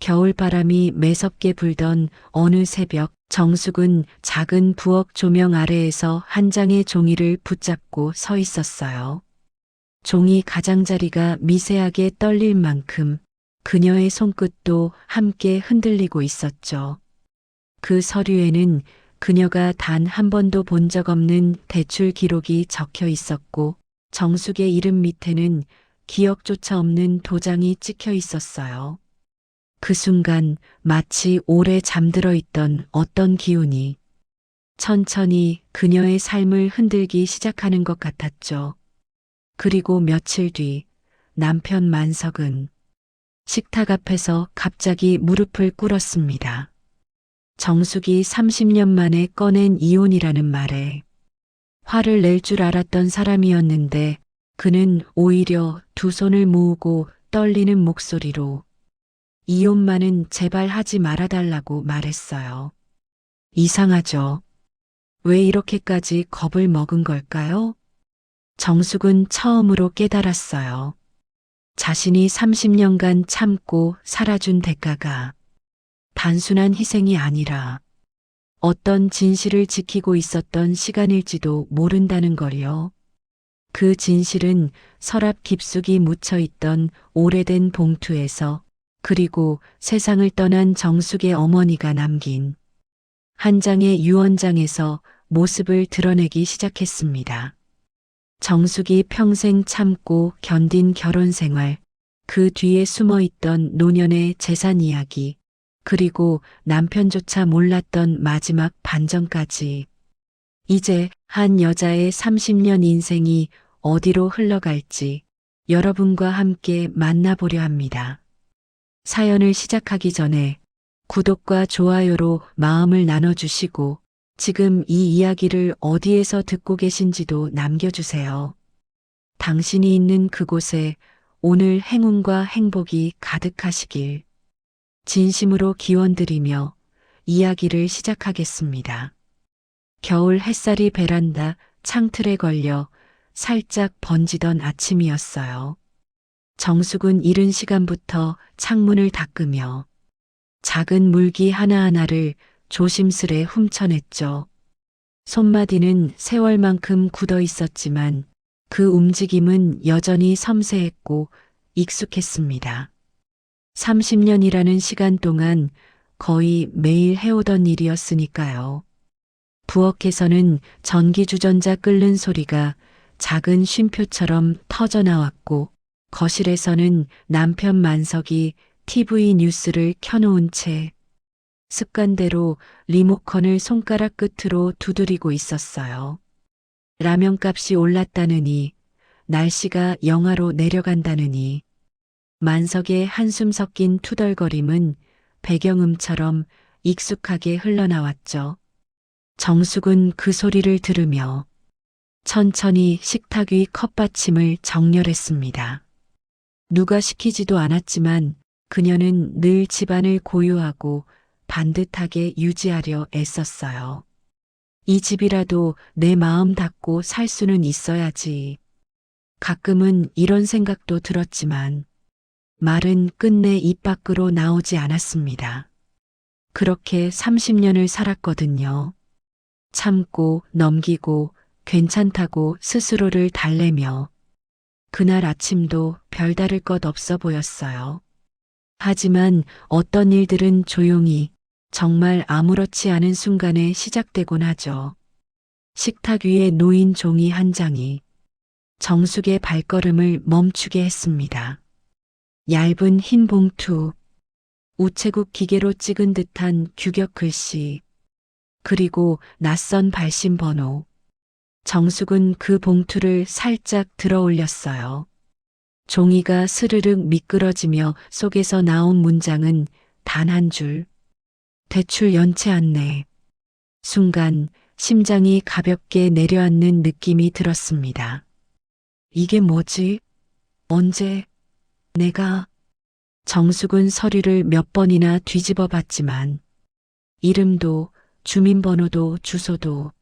겨울바람이 매섭게 불던 어느 새벽, 정숙은 작은 부엌 조명 아래에서 한 장의 종이를 붙잡고 서 있었어요. 종이 가장자리가 미세하게 떨릴 만큼 그녀의 손끝도 함께 흔들리고 있었죠. 그 서류에는 그녀가 단 한 번도 본 적 없는 대출 기록이 적혀 있었고, 정숙의 이름 밑에는 기억조차 없는 도장이 찍혀 있었어요. 그 순간 마치 오래 잠들어 있던 어떤 기운이 천천히 그녀의 삶을 흔들기 시작하는 것 같았죠. 그리고 며칠 뒤 남편 만석은 식탁 앞에서 갑자기 무릎을 꿇었습니다. 정숙이 30년 만에 꺼낸 이혼이라는 말에 화를 낼 줄 알았던 사람이었는데 그는 오히려 두 손을 모으고 떨리는 목소리로 이혼만은 제발 하지 말아달라고 말했어요. 이상하죠. 왜 이렇게까지 겁을 먹은 걸까요? 정숙은 처음으로 깨달았어요. 자신이 30년간 참고 살아준 대가가 단순한 희생이 아니라 어떤 진실을 지키고 있었던 시간일지도 모른다는 걸요. 그 진실은 서랍 깊숙이 묻혀 있던 오래된 봉투에서, 그리고 세상을 떠난 정숙의 어머니가 남긴 한 장의 유언장에서 모습을 드러내기 시작했습니다. 정숙이 평생 참고 견딘 결혼 생활, 그 뒤에 숨어 있던 노년의 재산 이야기, 그리고 남편조차 몰랐던 마지막 반전까지. 이제 한 여자의 30년 인생이 어디로 흘러갈지 여러분과 함께 만나보려 합니다. 사연을 시작하기 전에 구독과 좋아요로 마음을 나눠주시고, 지금 이 이야기를 어디에서 듣고 계신지도 남겨주세요. 당신이 있는 그곳에 오늘 행운과 행복이 가득하시길 진심으로 기원드리며 이야기를 시작하겠습니다. 겨울 햇살이 베란다 창틀에 걸려 살짝 번지던 아침이었어요. 정숙은 이른 시간부터 창문을 닦으며 작은 물기 하나하나를 조심스레 훔쳐냈죠. 손마디는 세월만큼 굳어 있었지만 그 움직임은 여전히 섬세했고 익숙했습니다. 30년이라는 시간 동안 거의 매일 해오던 일이었으니까요. 부엌에서는 전기주전자 끓는 소리가 작은 쉼표처럼 터져나왔고, 거실에서는 남편 만석이 TV 뉴스를 켜놓은 채 습관대로 리모컨을 손가락 끝으로 두드리고 있었어요. 라면값이 올랐다느니, 날씨가 영하로 내려간다느니, 만석의 한숨 섞인 투덜거림은 배경음처럼 익숙하게 흘러나왔죠. 정숙은 그 소리를 들으며 천천히 식탁 위 컵받침을 정렬했습니다. 누가 시키지도 않았지만 그녀는 늘 집안을 고요하고 반듯하게 유지하려 애썼어요. 이 집이라도 내 마음 닫고 살 수는 있어야지. 가끔은 이런 생각도 들었지만 말은 끝내 입 밖으로 나오지 않았습니다. 그렇게 30년을 살았거든요. 참고 넘기고 괜찮다고 스스로를 달래며. 그날 아침도 별다를 것 없어 보였어요. 하지만 어떤 일들은 조용히, 정말 아무렇지 않은 순간에 시작되곤 하죠. 식탁 위에 놓인 종이 한 장이 정숙의 발걸음을 멈추게 했습니다. 얇은 흰 봉투, 우체국 기계로 찍은 듯한 규격 글씨, 그리고 낯선 발신 번호. 정숙은 그 봉투를 살짝 들어 올렸어요. 종이가 스르륵 미끄러지며 속에서 나온 문장은 단 한 줄. 대출 연체 안내. 순간 심장이 가볍게 내려앉는 느낌이 들었습니다. 이게 뭐지? 언제? 내가? 정숙은 서류를 몇 번이나 뒤집어 봤지만 이름도 주민번호도 주소도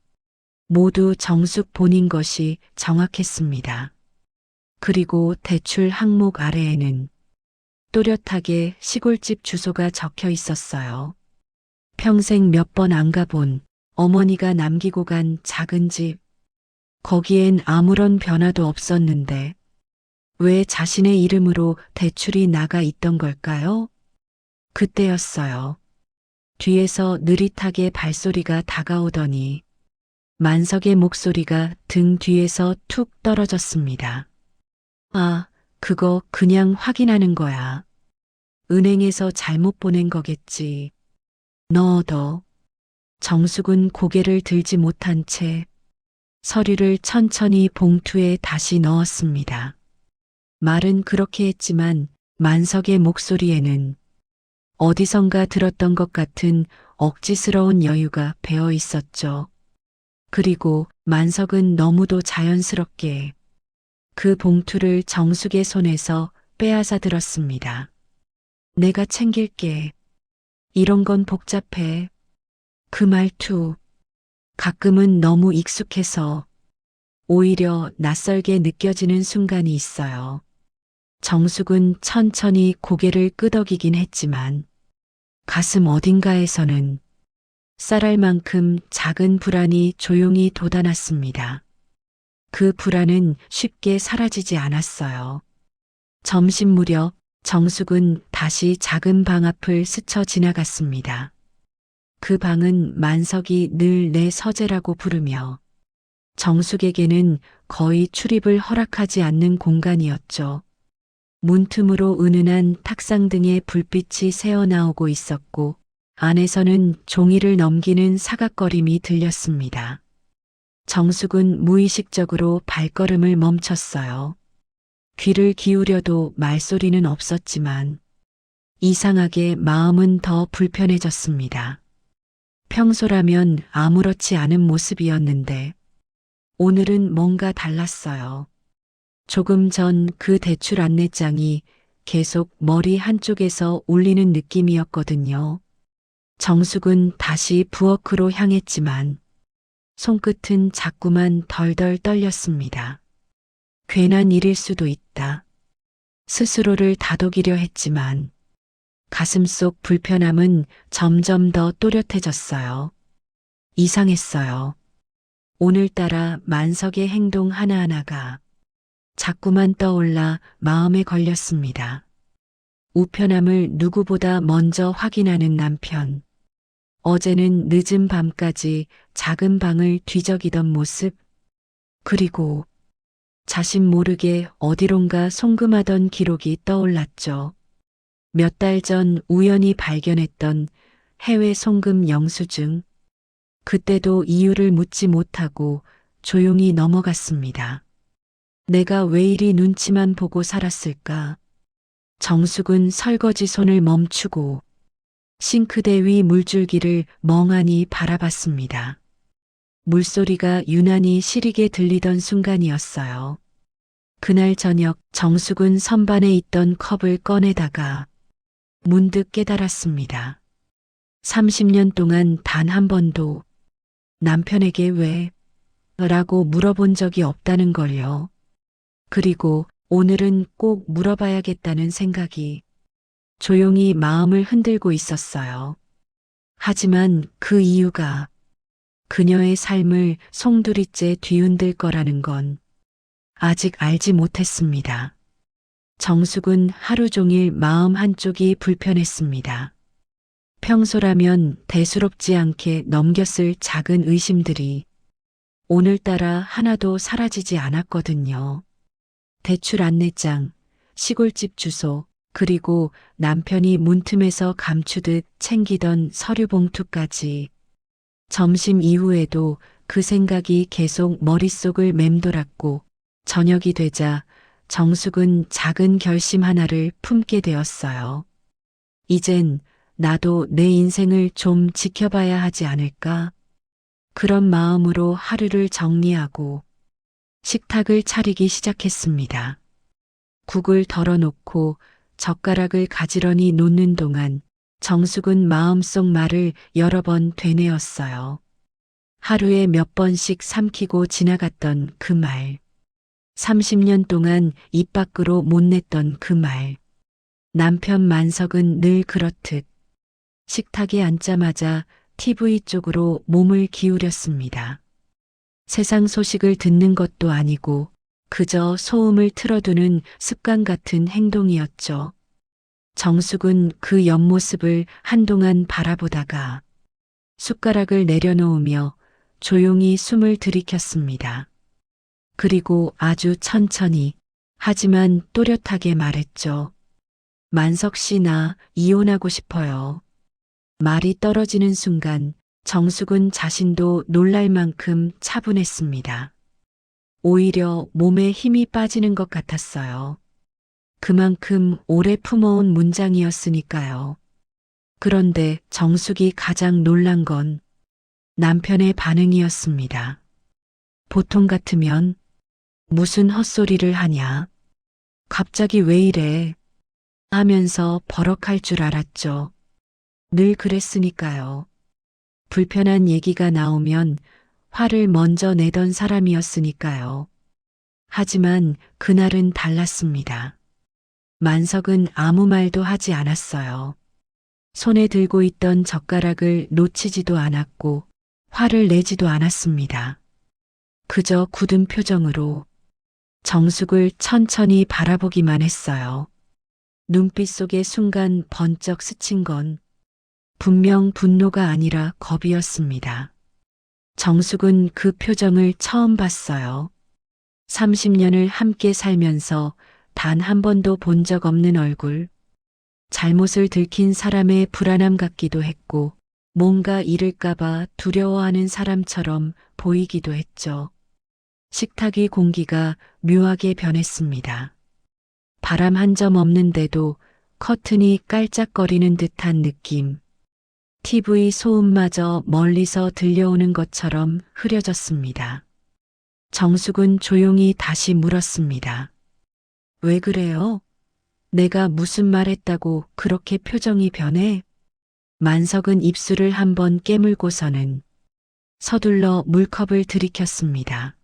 모두 정숙 본인 것이 정확했습니다. 그리고 대출 항목 아래에는 또렷하게 시골집 주소가 적혀 있었어요. 평생 몇 번 안 가본 어머니가 남기고 간 작은 집. 거기엔 아무런 변화도 없었는데 왜 자신의 이름으로 대출이 나가 있던 걸까요? 그때였어요. 뒤에서 느릿하게 발소리가 다가오더니 만석의 목소리가 등 뒤에서 툭 떨어졌습니다. 아, 그거 그냥 확인하는 거야. 은행에서 잘못 보낸 거겠지. 너. 정숙은 고개를 들지 못한 채 서류를 천천히 봉투에 다시 넣었습니다. 말은 그렇게 했지만 만석의 목소리에는 어디선가 들었던 것 같은 억지스러운 여유가 배어 있었죠. 그리고 만석은 너무도 자연스럽게 그 봉투를 정숙의 손에서 빼앗아 들었습니다. 내가 챙길게. 이런 건 복잡해. 그 말투. 가끔은 너무 익숙해서 오히려 낯설게 느껴지는 순간이 있어요. 정숙은 천천히 고개를 끄덕이긴 했지만 가슴 어딘가에서는 쌀알만큼 작은 불안이 조용히 돋아났습니다. 그 불안은 쉽게 사라지지 않았어요. 점심 무렵 정숙은 다시 작은 방 앞을 스쳐 지나갔습니다. 그 방은 만석이 늘 내 서재라고 부르며 정숙에게는 거의 출입을 허락하지 않는 공간이었죠. 문틈으로 은은한 탁상등에 불빛이 새어나오고 있었고 안에서는 종이를 넘기는 사각거림이 들렸습니다. 정숙은 무의식적으로 발걸음을 멈췄어요. 귀를 기울여도 말소리는 없었지만 이상하게 마음은 더 불편해졌습니다. 평소라면 아무렇지 않은 모습이었는데 오늘은 뭔가 달랐어요. 조금 전 그 대출 안내장이 계속 머리 한쪽에서 울리는 느낌이었거든요. 정숙은 다시 부엌으로 향했지만 손끝은 자꾸만 덜덜 떨렸습니다. 괜한 일일 수도 있다. 스스로를 다독이려 했지만 가슴속 불편함은 점점 더 또렷해졌어요. 이상했어요. 오늘따라 만석의 행동 하나하나가 자꾸만 떠올라 마음에 걸렸습니다. 우편함을 누구보다 먼저 확인하는 남편. 어제는 늦은 밤까지 작은 방을 뒤적이던 모습. 그리고 자신 모르게 어디론가 송금하던 기록이 떠올랐죠. 몇 달 전 우연히 발견했던 해외 송금 영수증. 그때도 이유를 묻지 못하고 조용히 넘어갔습니다. 내가 왜 이리 눈치만 보고 살았을까? 정숙은 설거지 손을 멈추고 싱크대 위 물줄기를 멍하니 바라봤습니다. 물소리가 유난히 시리게 들리던 순간이었어요. 그날 저녁 정숙은 선반에 있던 컵을 꺼내다가 문득 깨달았습니다. 30년 동안 단 한 번도 남편에게 왜? 라고 물어본 적이 없다는 걸요. 그리고 오늘은 꼭 물어봐야겠다는 생각이 조용히 마음을 흔들고 있었어요. 하지만 그 이유가 그녀의 삶을 송두리째 뒤흔들 거라는 건 아직 알지 못했습니다. 정숙은 하루 종일 마음 한쪽이 불편했습니다. 평소라면 대수롭지 않게 넘겼을 작은 의심들이 오늘따라 하나도 사라지지 않았거든요. 대출 안내장, 시골집 주소, 그리고 남편이 문틈에서 감추듯 챙기던 서류 봉투까지. 점심 이후에도 그 생각이 계속 머릿속을 맴돌았고 저녁이 되자 정숙은 작은 결심 하나를 품게 되었어요. 이젠 나도 내 인생을 좀 지켜봐야 하지 않을까? 그런 마음으로 하루를 정리하고 식탁을 차리기 시작했습니다. 국을 덜어놓고 젓가락을 가지런히 놓는 동안 정숙은 마음속 말을 여러 번 되뇌었어요. 하루에 몇 번씩 삼키고 지나갔던 그 말. 30년 동안 입 밖으로 못 냈던 그 말. 남편 만석은 늘 그렇듯 식탁에 앉자마자 TV 쪽으로 몸을 기울였습니다. 세상 소식을 듣는 것도 아니고 그저 소음을 틀어두는 습관 같은 행동이었죠. 정숙은 그 옆모습을 한동안 바라보다가 숟가락을 내려놓으며 조용히 숨을 들이켰습니다. 그리고 아주 천천히 하지만 또렷하게 말했죠. 만석 씨, 나 이혼하고 싶어요. 말이 떨어지는 순간 정숙은 자신도 놀랄 만큼 차분했습니다. 오히려 몸에 힘이 빠지는 것 같았어요. 그만큼 오래 품어온 문장이었으니까요. 그런데 정숙이 가장 놀란 건 남편의 반응이었습니다. 보통 같으면 무슨 헛소리를 하냐? 갑자기 왜 이래? 하면서 버럭할 줄 알았죠. 늘 그랬으니까요. 불편한 얘기가 나오면 화를 먼저 내던 사람이었으니까요. 하지만 그날은 달랐습니다. 만석은 아무 말도 하지 않았어요. 손에 들고 있던 젓가락을 놓치지도 않았고 화를 내지도 않았습니다. 그저 굳은 표정으로 정숙을 천천히 바라보기만 했어요. 눈빛 속에 순간 번쩍 스친 건 분명 분노가 아니라 겁이었습니다. 정숙은 그 표정을 처음 봤어요. 30년을 함께 살면서 단 한 번도 본 적 없는 얼굴, 잘못을 들킨 사람의 불안함 같기도 했고 뭔가 잃을까봐 두려워하는 사람처럼 보이기도 했죠. 식탁의 공기가 묘하게 변했습니다. 바람 한 점 없는데도 커튼이 깔짝거리는 듯한 느낌. TV 소음마저 멀리서 들려오는 것처럼 흐려졌습니다. 정숙은 조용히 다시 물었습니다. 왜 그래요? 내가 무슨 말 했다고 그렇게 표정이 변해? 만석은 입술을 한번 깨물고서는 서둘러 물컵을 들이켰습니다.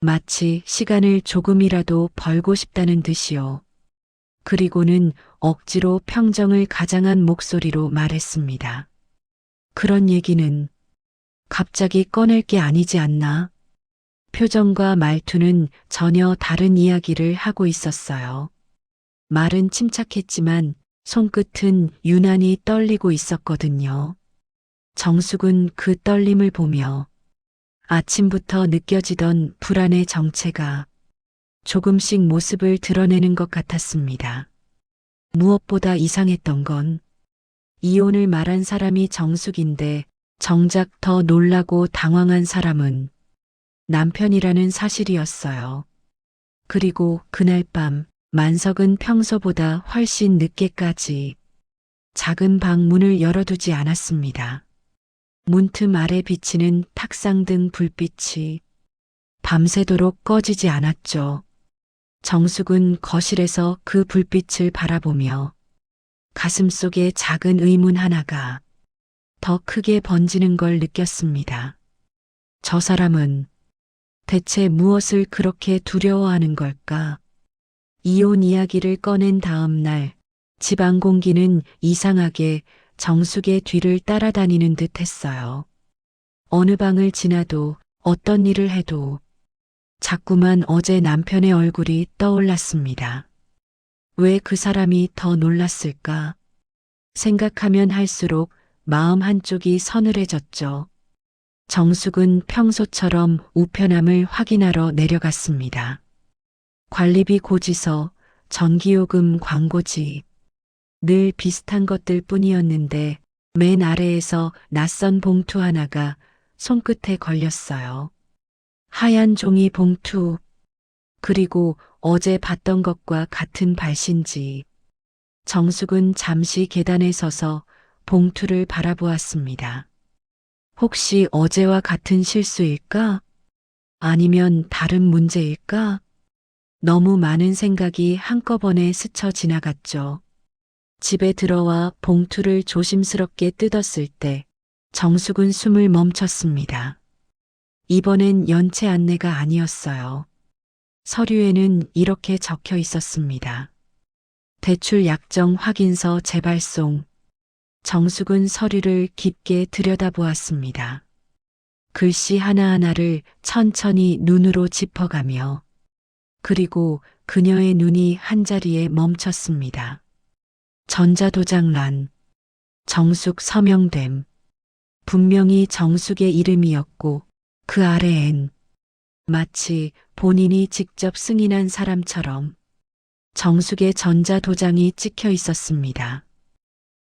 마치 시간을 조금이라도 벌고 싶다는 듯이요. 그리고는 억지로 평정을 가장한 목소리로 말했습니다. 그런 얘기는 갑자기 꺼낼 게 아니지 않나? 표정과 말투는 전혀 다른 이야기를 하고 있었어요. 말은 침착했지만 손끝은 유난히 떨리고 있었거든요. 정숙은 그 떨림을 보며 아침부터 느껴지던 불안의 정체가 조금씩 모습을 드러내는 것 같았습니다. 무엇보다 이상했던 건 이혼을 말한 사람이 정숙인데 정작 더 놀라고 당황한 사람은 남편이라는 사실이었어요. 그리고 그날 밤 만석은 평소보다 훨씬 늦게까지 작은 방 문을 열어두지 않았습니다. 문틈 아래 비치는 탁상등 불빛이 밤새도록 꺼지지 않았죠. 정숙은 거실에서 그 불빛을 바라보며 가슴속에 작은 의문 하나가 더 크게 번지는 걸 느꼈습니다. 저 사람은 대체 무엇을 그렇게 두려워하는 걸까? 이혼 이야기를 꺼낸 다음 날 집안 공기는 이상하게 정숙의 뒤를 따라다니는 듯 했어요. 어느 방을 지나도 어떤 일을 해도 자꾸만 어제 남편의 얼굴이 떠올랐습니다. 왜 그 사람이 더 놀랐을까? 생각하면 할수록 마음 한쪽이 서늘해졌죠. 정숙은 평소처럼 우편함을 확인하러 내려갔습니다. 관리비 고지서, 전기요금 광고지, 늘 비슷한 것들 뿐이었는데 맨 아래에서 낯선 봉투 하나가 손끝에 걸렸어요. 하얀 종이 봉투, 그리고 어제 봤던 것과 같은 발신지. 정숙은 잠시 계단에 서서 봉투를 바라보았습니다. 혹시 어제와 같은 실수일까? 아니면 다른 문제일까? 너무 많은 생각이 한꺼번에 스쳐 지나갔죠. 집에 들어와 봉투를 조심스럽게 뜯었을 때 정숙은 숨을 멈췄습니다. 이번엔 연체 안내가 아니었어요. 서류에는 이렇게 적혀 있었습니다. 대출 약정 확인서 재발송. 정숙은 서류를 깊게 들여다보았습니다. 글씨 하나하나를 천천히 눈으로 짚어가며 그리고 그녀의 눈이 한자리에 멈췄습니다. 전자도장란, 정숙 서명됨. 분명히 정숙의 이름이었고 그 아래엔 마치 본인이 직접 승인한 사람처럼 정숙의 전자도장이 찍혀 있었습니다.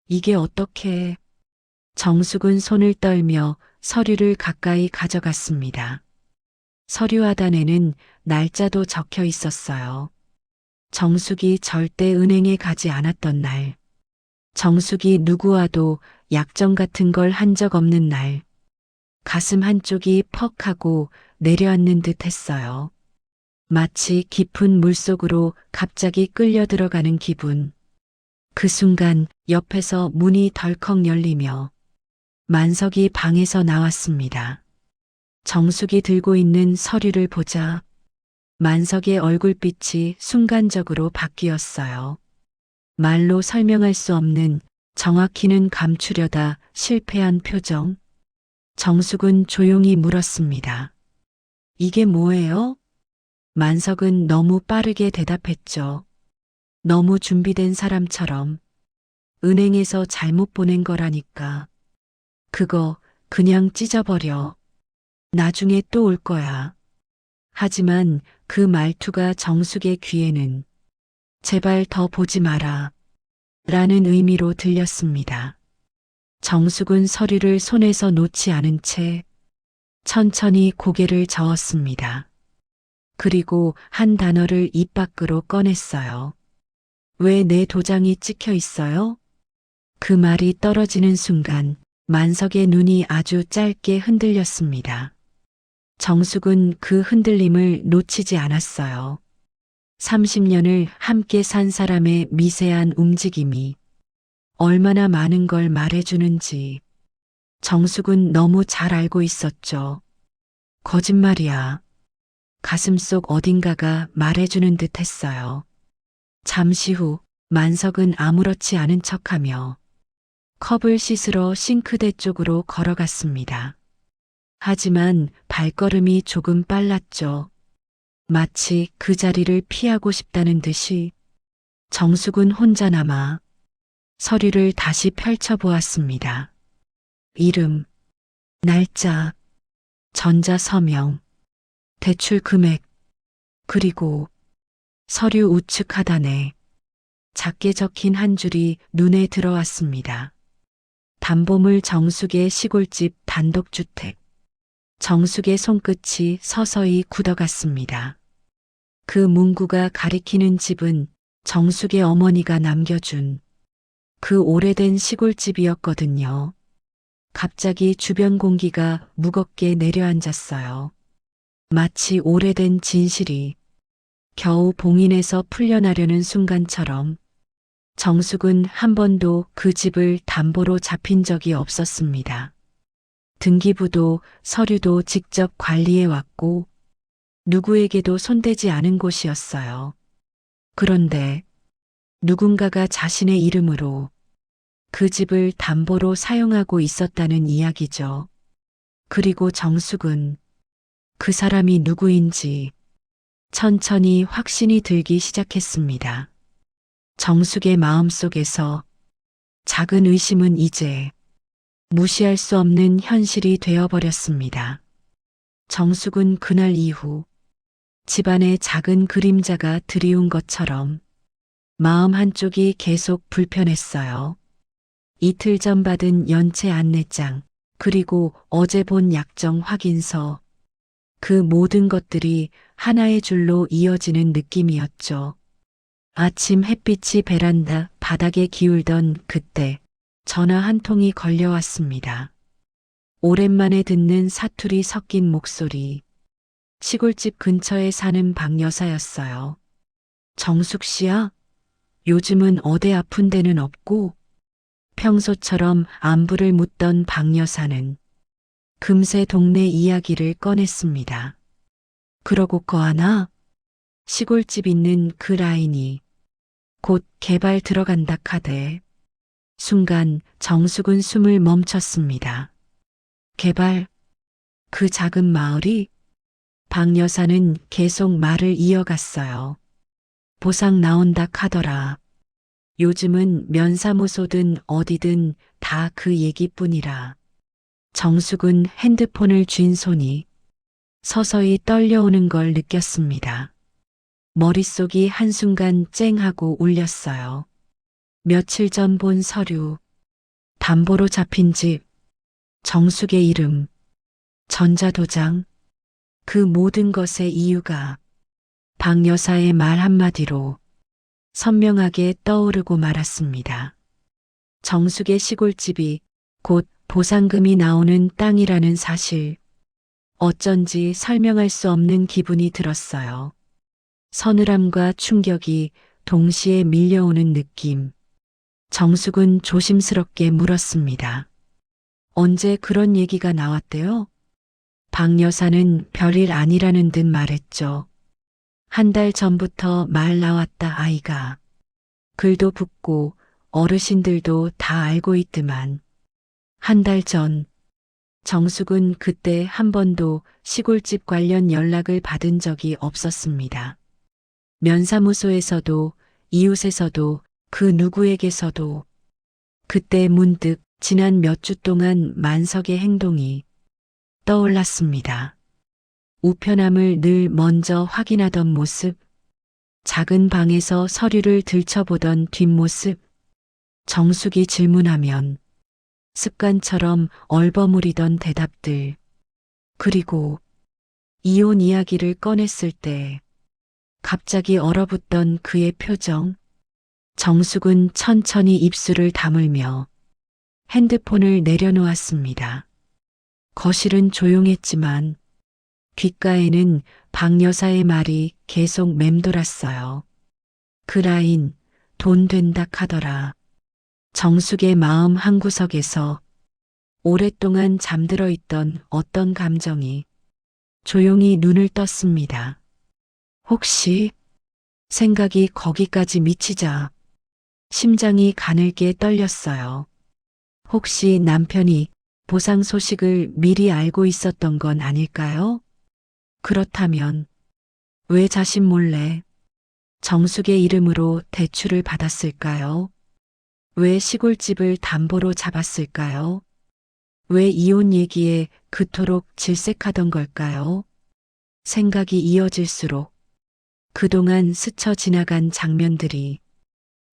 이게 어떻게? 정숙은 손을 떨며 서류를 가까이 가져갔습니다. 서류 하단에는 날짜도 적혀 있었어요. 정숙이 절대 은행에 가지 않았던 날. 정숙이 누구와도 약정 같은 걸 한 적 없는 날. 가슴 한쪽이 퍽 하고 내려앉는 듯 했어요. 마치 깊은 물속으로 갑자기 끌려 들어가는 기분. 그 순간 옆에서 문이 덜컥 열리며 만석이 방에서 나왔습니다. 정숙이 들고 있는 서류를 보자 만석의 얼굴빛이 순간적으로 바뀌었어요. 말로 설명할 수 없는 정확히는 감추려다 실패한 표정. 정숙은 조용히 물었습니다. 이게 뭐예요? 만석은 너무 빠르게 대답했죠. 너무 준비된 사람처럼. 은행에서 잘못 보낸 거라니까. 그거 그냥 찢어버려. 나중에 또 올 거야. 하지만 그 말투가 정숙의 귀에는 제발 더 보지 마라. 라는 의미로 들렸습니다. 정숙은 서류를 손에서 놓지 않은 채 천천히 고개를 저었습니다. 그리고 한 단어를 입 밖으로 꺼냈어요. 왜 내 도장이 찍혀 있어요? 그 말이 떨어지는 순간 만석의 눈이 아주 짧게 흔들렸습니다. 정숙은 그 흔들림을 놓치지 않았어요. 30년을 함께 산 사람의 미세한 움직임이 얼마나 많은 걸 말해주는지 정숙은 너무 잘 알고 있었죠. 거짓말이야. 가슴속 어딘가가 말해주는 듯 했어요. 잠시 후 만석은 아무렇지 않은 척하며 컵을 씻으러 싱크대 쪽으로 걸어갔습니다. 하지만 발걸음이 조금 빨랐죠. 마치 그 자리를 피하고 싶다는 듯이 정숙은 혼자 남아 서류를 다시 펼쳐보았습니다. 이름, 날짜, 전자서명, 대출 금액, 그리고 서류 우측 하단에 작게 적힌 한 줄이 눈에 들어왔습니다. 담보물 정숙의 시골집 단독주택. 정숙의 손끝이 서서히 굳어갔습니다. 그 문구가 가리키는 집은 정숙의 어머니가 남겨준 그 오래된 시골집이었거든요. 갑자기 주변 공기가 무겁게 내려앉았어요. 마치 오래된 진실이 겨우 봉인에서 풀려나려는 순간처럼 정숙은 한 번도 그 집을 담보로 잡힌 적이 없었습니다. 등기부도 서류도 직접 관리해 왔고 누구에게도 손대지 않은 곳이었어요. 그런데 누군가가 자신의 이름으로 그 집을 담보로 사용하고 있었다는 이야기죠. 그리고 정숙은 그 사람이 누구인지 천천히 확신이 들기 시작했습니다. 정숙의 마음속에서 작은 의심은 이제 무시할 수 없는 현실이 되어버렸습니다. 정숙은 그날 이후 집안에 작은 그림자가 드리운 것처럼 마음 한쪽이 계속 불편했어요. 이틀 전 받은 연체 안내장, 그리고 어제 본 약정 확인서, 그 모든 것들이 하나의 줄로 이어지는 느낌이었죠. 아침 햇빛이 베란다 바닥에 기울던 그때 전화 한 통이 걸려왔습니다. 오랜만에 듣는 사투리 섞인 목소리. 시골집 근처에 사는 박 여사였어요. 정숙 씨야? 요즘은 어디 아픈 데는 없고? 평소처럼 안부를 묻던 박 여사는 금세 동네 이야기를 꺼냈습니다. 그러고 거하나? 시골집 있는 그 라인이 곧 개발 들어간다 카대. 순간 정숙은 숨을 멈췄습니다. 개발? 그 작은 마을이? 박 여사는 계속 말을 이어갔어요. 보상 나온다 카더라. 요즘은 면사무소든 어디든 다 그 얘기뿐이라. 정숙은 핸드폰을 쥔 손이 서서히 떨려오는 걸 느꼈습니다. 머릿속이 한순간 쨍하고 울렸어요. 며칠 전 본 서류, 담보로 잡힌 집, 정숙의 이름, 전자도장, 그 모든 것의 이유가 박 여사의 말 한마디로 선명하게 떠오르고 말았습니다. 정숙의 시골집이 곧 보상금이 나오는 땅이라는 사실, 어쩐지 설명할 수 없는 기분이 들었어요. 서늘함과 충격이 동시에 밀려오는 느낌. 정숙은 조심스럽게 물었습니다. 언제 그런 얘기가 나왔대요? 박 여사는 별일 아니라는 듯 말했죠. 한 달 전부터 말 나왔다 아이가. 글도 붙고 어르신들도 다 알고 있더만. 한 달 전, 정숙은 그때 한 번도 시골집 관련 연락을 받은 적이 없었습니다. 면사무소에서도 이웃에서도 그 누구에게서도. 그때 문득 지난 몇 주 동안 만석의 행동이 떠올랐습니다. 우편함을 늘 먼저 확인하던 모습, 작은 방에서 서류를 들춰보던 뒷모습, 정숙이 질문하면 습관처럼 얼버무리던 대답들, 그리고 이혼 이야기를 꺼냈을 때 갑자기 얼어붙던 그의 표정. 정숙은 천천히 입술을 다물며 핸드폰을 내려놓았습니다. 거실은 조용했지만 귓가에는 박 여사의 말이 계속 맴돌았어요. 그 라인, 돈 된다 카더라. 정숙의 마음 한구석에서 오랫동안 잠들어 있던 어떤 감정이 조용히 눈을 떴습니다. 혹시 생각이 거기까지 미치자 심장이 가늘게 떨렸어요. 혹시 남편이 보상 소식을 미리 알고 있었던 건 아닐까요? 그렇다면 왜 자신 몰래 정숙의 이름으로 대출을 받았을까요? 왜 시골집을 담보로 잡았을까요? 왜 이혼 얘기에 그토록 질색하던 걸까요? 생각이 이어질수록 그동안 스쳐 지나간 장면들이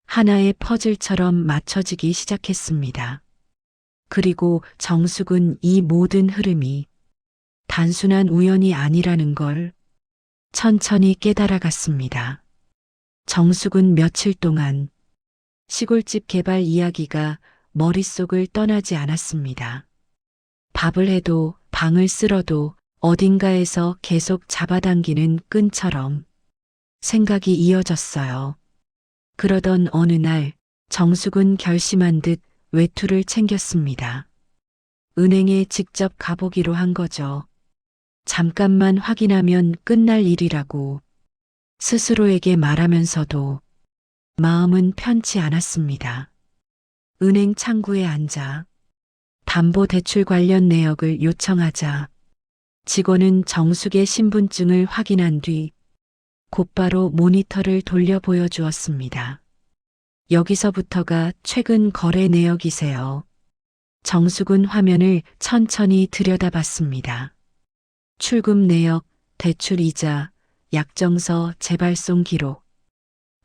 하나의 퍼즐처럼 맞춰지기 시작했습니다. 그리고 정숙은 이 모든 흐름이 단순한 우연이 아니라는 걸 천천히 깨달아갔습니다. 정숙은 며칠 동안 시골집 개발 이야기가 머릿속을 떠나지 않았습니다. 밥을 해도 방을 쓸어도 어딘가에서 계속 잡아당기는 끈처럼 생각이 이어졌어요. 그러던 어느 날 정숙은 결심한 듯 외투를 챙겼습니다. 은행에 직접 가보기로 한 거죠. 잠깐만 확인하면 끝날 일이라고 스스로에게 말하면서도 마음은 편치 않았습니다. 은행 창구에 앉아 담보대출 관련 내역을 요청하자 직원은 정숙의 신분증을 확인한 뒤 곧바로 모니터를 돌려 보여주었습니다. 여기서부터가 최근 거래 내역이세요. 정숙은 화면을 천천히 들여다봤습니다. 출금 내역, 대출 이자, 약정서 재발송 기록,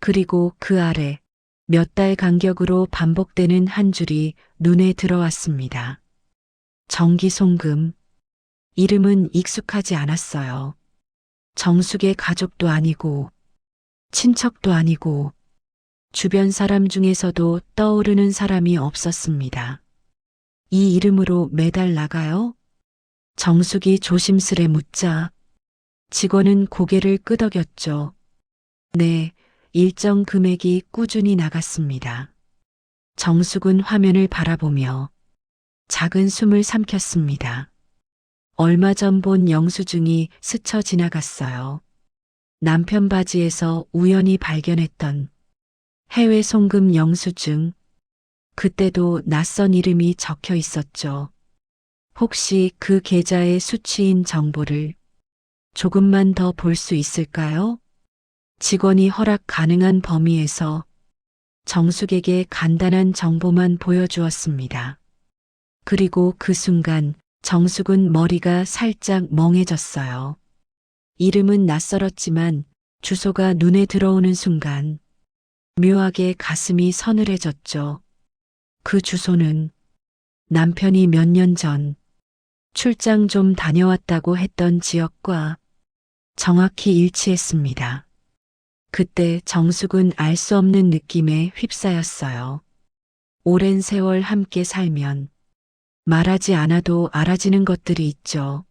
그리고 그 아래 몇 달 간격으로 반복되는 한 줄이 눈에 들어왔습니다. 정기 송금. 이름은 익숙하지 않았어요. 정숙의 가족도 아니고 친척도 아니고 주변 사람 중에서도 떠오르는 사람이 없었습니다. 이 이름으로 매달 나가요? 정숙이 조심스레 묻자 직원은 고개를 끄덕였죠. 네, 일정 금액이 꾸준히 나갔습니다. 정숙은 화면을 바라보며 작은 숨을 삼켰습니다. 얼마 전 본 영수증이 스쳐 지나갔어요. 남편 바지에서 우연히 발견했던 해외 송금 영수증. 그때도 낯선 이름이 적혀 있었죠. 혹시 그 계좌의 수취인 정보를 조금만 더 볼 수 있을까요? 직원이 허락 가능한 범위에서 정숙에게 간단한 정보만 보여주었습니다. 그리고 그 순간 정숙은 머리가 살짝 멍해졌어요. 이름은 낯설었지만 주소가 눈에 들어오는 순간 묘하게 가슴이 서늘해졌죠. 그 주소는 남편이 몇 년 전 출장 좀 다녀왔다고 했던 지역과 정확히 일치했습니다. 그때 정숙은 알 수 없는 느낌에 휩싸였어요. 오랜 세월 함께 살면 말하지 않아도 알아지는 것들이 있죠.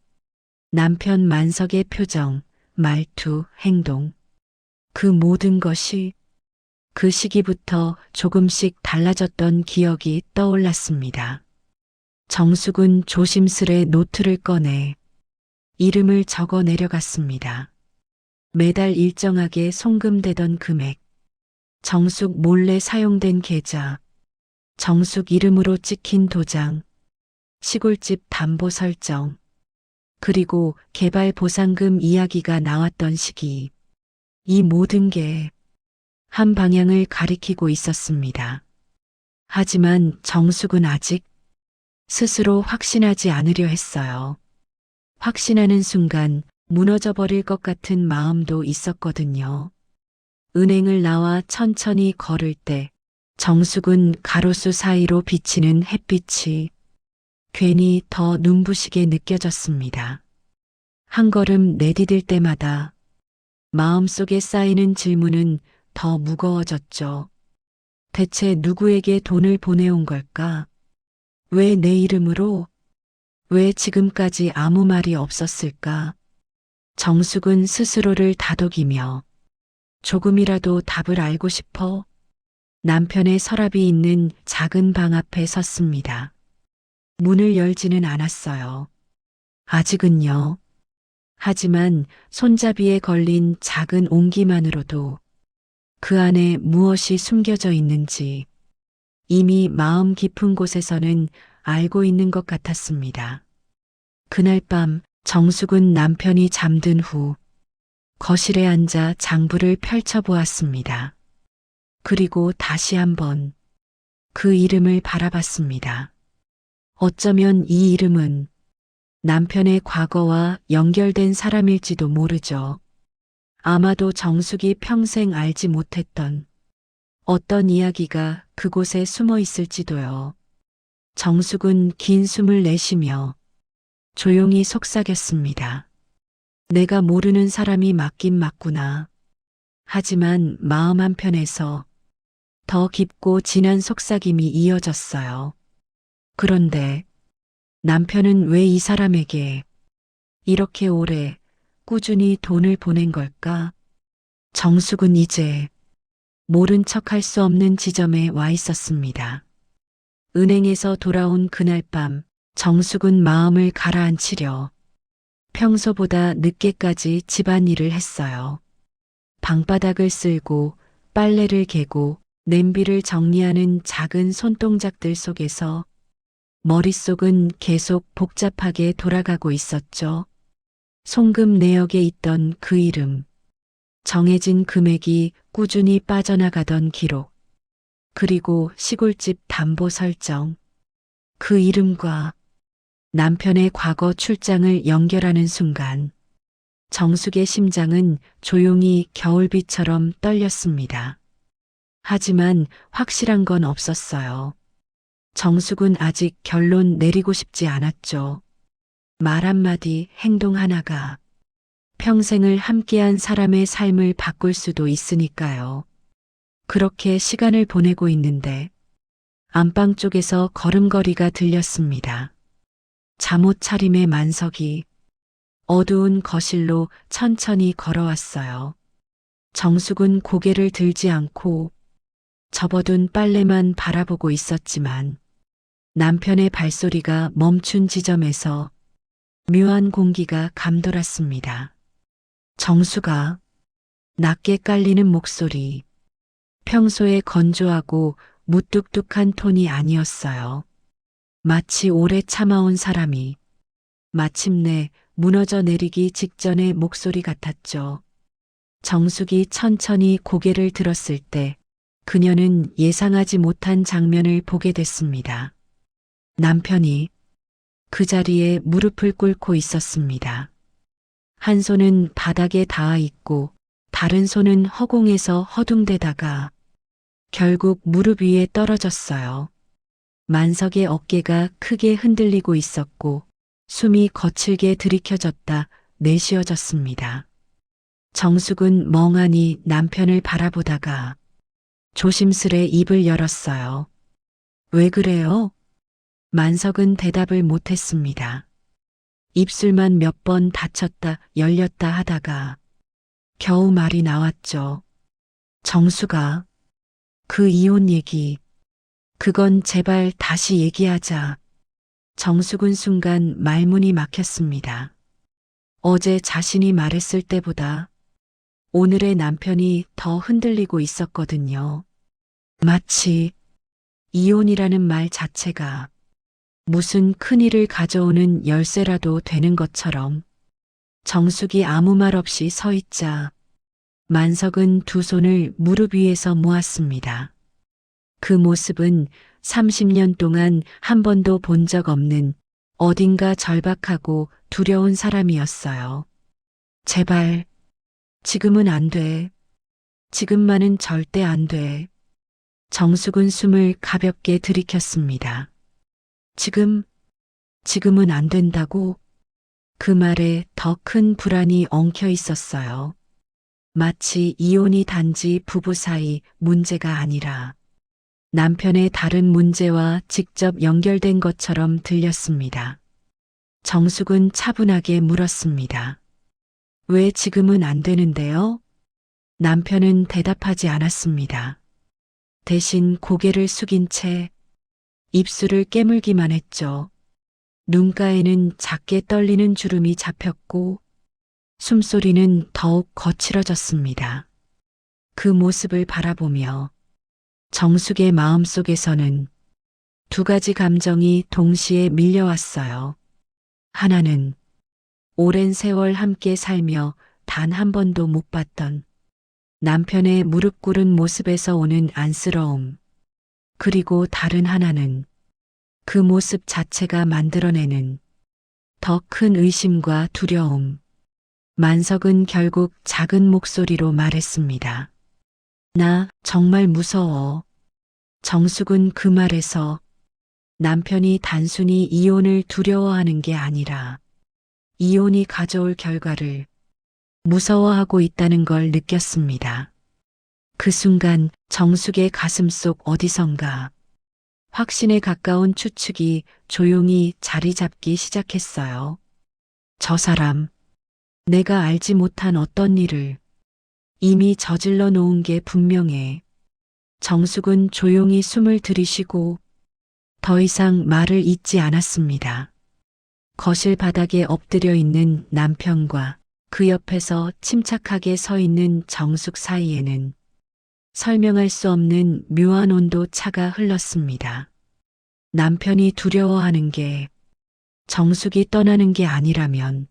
남편 만석의 표정, 말투, 행동. 그 모든 것이 그 시기부터 조금씩 달라졌던 기억이 떠올랐습니다. 정숙은 조심스레 노트를 꺼내 이름을 적어 내려갔습니다. 매달 일정하게 송금되던 금액, 정숙 몰래 사용된 계좌, 정숙 이름으로 찍힌 도장, 시골집 담보 설정, 그리고 개발 보상금 이야기가 나왔던 시기. 이 모든 게 한 방향을 가리키고 있었습니다. 하지만 정숙은 아직 스스로 확신하지 않으려 했어요. 확신하는 순간 무너져 버릴 것 같은 마음도 있었거든요. 은행을 나와 천천히 걸을 때 정숙은 가로수 사이로 비치는 햇빛이 괜히 더 눈부시게 느껴졌습니다. 한 걸음 내디딜 때마다 마음속에 쌓이는 질문은 더 무거워졌죠. 대체 누구에게 돈을 보내온 걸까? 왜 내 이름으로? 왜 지금까지 아무 말이 없었을까? 정숙은 스스로를 다독이며 조금이라도 답을 알고 싶어 남편의 서랍이 있는 작은 방 앞에 섰습니다. 문을 열지는 않았어요. 아직은요. 하지만 손잡이에 걸린 작은 온기만으로도 그 안에 무엇이 숨겨져 있는지 이미 마음 깊은 곳에서는 알고 있는 것 같았습니다. 그날 밤 정숙은 남편이 잠든 후 거실에 앉아 장부를 펼쳐보았습니다. 그리고 다시 한번 그 이름을 바라봤습니다. 어쩌면 이 이름은 남편의 과거와 연결된 사람일지도 모르죠. 아마도 정숙이 평생 알지 못했던 어떤 이야기가 그곳에 숨어 있을지도요. 정숙은 긴 숨을 내쉬며 조용히 속삭였습니다. 내가 모르는 사람이 맞긴 맞구나. 하지만 마음 한편에서 더 깊고 진한 속삭임이 이어졌어요. 그런데 남편은 왜 이 사람에게 이렇게 오래 꾸준히 돈을 보낸 걸까? 정숙은 이제 모른 척할 수 없는 지점에 와 있었습니다. 은행에서 돌아온 그날 밤 정숙은 마음을 가라앉히려 평소보다 늦게까지 집안일을 했어요. 방바닥을 쓸고 빨래를 개고 냄비를 정리하는 작은 손동작들 속에서 머릿속은 계속 복잡하게 돌아가고 있었죠. 송금 내역에 있던 그 이름, 정해진 금액이 꾸준히 빠져나가던 기록, 그리고 시골집 담보 설정, 그 이름과 남편의 과거 출장을 연결하는 순간 정숙의 심장은 조용히 겨울비처럼 떨렸습니다. 하지만 확실한 건 없었어요. 정숙은 아직 결론 내리고 싶지 않았죠. 말 한마디, 행동 하나가 평생을 함께한 사람의 삶을 바꿀 수도 있으니까요. 그렇게 시간을 보내고 있는데 안방 쪽에서 걸음걸이가 들렸습니다. 잠옷 차림의 만석이 어두운 거실로 천천히 걸어왔어요. 정숙은 고개를 들지 않고 접어둔 빨래만 바라보고 있었지만 남편의 발소리가 멈춘 지점에서 묘한 공기가 감돌았습니다. 정수가 낮게 깔리는 목소리, 평소에 건조하고 무뚝뚝한 톤이 아니었어요. 마치 오래 참아온 사람이 마침내 무너져 내리기 직전의 목소리 같았죠. 정숙이 천천히 고개를 들었을 때 그녀는 예상하지 못한 장면을 보게 됐습니다. 남편이 그 자리에 무릎을 꿇고 있었습니다. 한 손은 바닥에 닿아 있고 다른 손은 허공에서 허둥대다가 결국 무릎 위에 떨어졌어요. 만석의 어깨가 크게 흔들리고 있었고 숨이 거칠게 들이켜졌다 내쉬어졌습니다. 정숙은 멍하니 남편을 바라보다가 조심스레 입을 열었어요. 왜 그래요? 만석은 대답을 못했습니다. 입술만 몇 번 닫혔다 열렸다 하다가 겨우 말이 나왔죠. 정수가 그 이혼 얘기, 그건 제발 다시 얘기하자. 정숙은 순간 말문이 막혔습니다. 어제 자신이 말했을 때보다 오늘의 남편이 더 흔들리고 있었거든요. 마치 이혼이라는 말 자체가 무슨 큰일을 가져오는 열쇠라도 되는 것처럼. 정숙이 아무 말 없이 서 있자 만석은 두 손을 무릎 위에서 모았습니다. 그 모습은 30년 동안 한 번도 본 적 없는 어딘가 절박하고 두려운 사람이었어요. 제발, 지금은 안 돼. 지금만은 절대 안 돼. 정숙은 숨을 가볍게 들이켰습니다. 지금은 안 된다고? 그 말에 더 큰 불안이 엉켜 있었어요. 마치 이혼이 단지 부부 사이 문제가 아니라 남편의 다른 문제와 직접 연결된 것처럼 들렸습니다. 정숙은 차분하게 물었습니다. 왜 지금은 안 되는데요? 남편은 대답하지 않았습니다. 대신 고개를 숙인 채 입술을 깨물기만 했죠. 눈가에는 작게 떨리는 주름이 잡혔고 숨소리는 더욱 거칠어졌습니다. 그 모습을 바라보며 정숙의 마음속에서는 두 가지 감정이 동시에 밀려왔어요. 하나는 오랜 세월 함께 살며 단 한 번도 못 봤던 남편의 무릎 꿇은 모습에서 오는 안쓰러움. 그리고 다른 하나는 그 모습 자체가 만들어내는 더 큰 의심과 두려움. 만석은 결국 작은 목소리로 말했습니다. 나 정말 무서워. 정숙은 그 말에서 남편이 단순히 이혼을 두려워하는 게 아니라 이혼이 가져올 결과를 무서워하고 있다는 걸 느꼈습니다. 그 순간 정숙의 가슴속 어디선가 확신에 가까운 추측이 조용히 자리 잡기 시작했어요. 저 사람, 내가 알지 못한 어떤 일을 이미 저질러 놓은 게 분명해. 정숙은 조용히 숨을 들이쉬고 더 이상 말을 잇지 않았습니다. 거실 바닥에 엎드려 있는 남편과 그 옆에서 침착하게 서 있는 정숙 사이에는 설명할 수 없는 묘한 온도 차가 흘렀습니다. 남편이 두려워하는 게 정숙이 떠나는 게 아니라면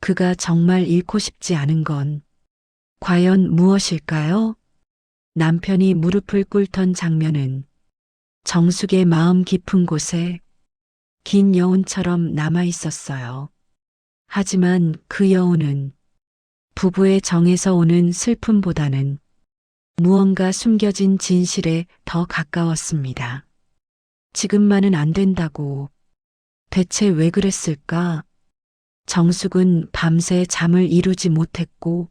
그가 정말 잃고 싶지 않은 건 과연 무엇일까요? 남편이 무릎을 꿇던 장면은 정숙의 마음 깊은 곳에 긴 여운처럼 남아 있었어요. 하지만 그 여운은 부부의 정에서 오는 슬픔보다는 무언가 숨겨진 진실에 더 가까웠습니다. 지금만은 안 된다고. 대체 왜 그랬을까? 정숙은 밤새 잠을 이루지 못했고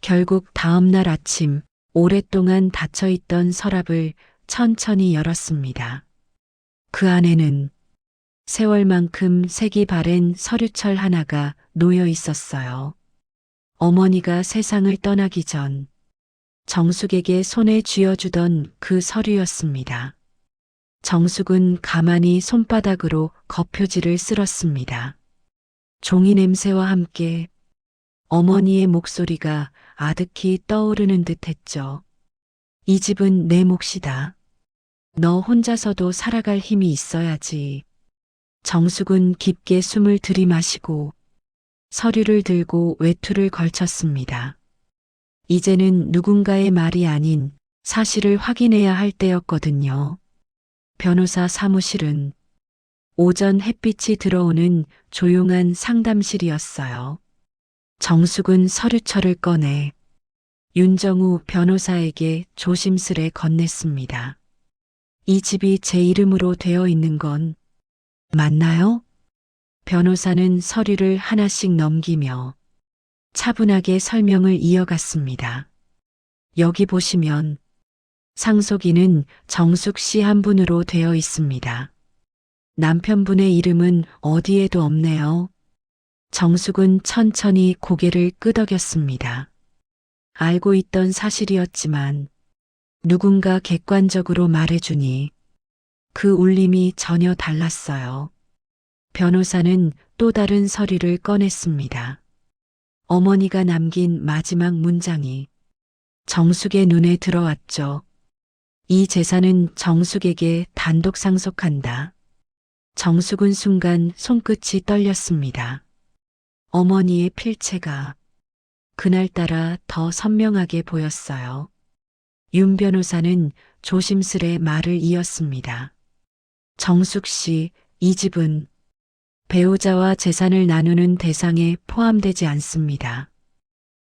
결국 다음 날 아침 오랫동안 닫혀있던 서랍을 천천히 열었습니다. 그 안에는 세월만큼 색이 바랜 서류철 하나가 놓여 있었어요. 어머니가 세상을 떠나기 전 정숙에게 손에 쥐어주던 그 서류였습니다. 정숙은 가만히 손바닥으로 겉표지를 쓸었습니다. 종이 냄새와 함께 어머니의 목소리가 아득히 떠오르는 듯 했죠. 이 집은 내 몫이다. 너 혼자서도 살아갈 힘이 있어야지. 정숙은 깊게 숨을 들이마시고 서류를 들고 외투를 걸쳤습니다. 이제는 누군가의 말이 아닌 사실을 확인해야 할 때였거든요. 변호사 사무실은 오전 햇빛이 들어오는 조용한 상담실이었어요. 정숙은 서류철을 꺼내 윤정우 변호사에게 조심스레 건넸습니다. 이 집이 제 이름으로 되어 있는 건 맞나요? 변호사는 서류를 하나씩 넘기며 차분하게 설명을 이어갔습니다. 여기 보시면 상속인은 정숙 씨 한 분으로 되어 있습니다. 남편분의 이름은 어디에도 없네요. 정숙은 천천히 고개를 끄덕였습니다. 알고 있던 사실이었지만 누군가 객관적으로 말해주니 그 울림이 전혀 달랐어요. 변호사는 또 다른 서류를 꺼냈습니다. 어머니가 남긴 마지막 문장이 정숙의 눈에 들어왔죠. 이 재산은 정숙에게 단독 상속한다. 정숙은 순간 손끝이 떨렸습니다. 어머니의 필체가 그날따라 더 선명하게 보였어요. 윤 변호사는 조심스레 말을 이었습니다. 정숙 씨, 이 집은 배우자와 재산을 나누는 대상에 포함되지 않습니다.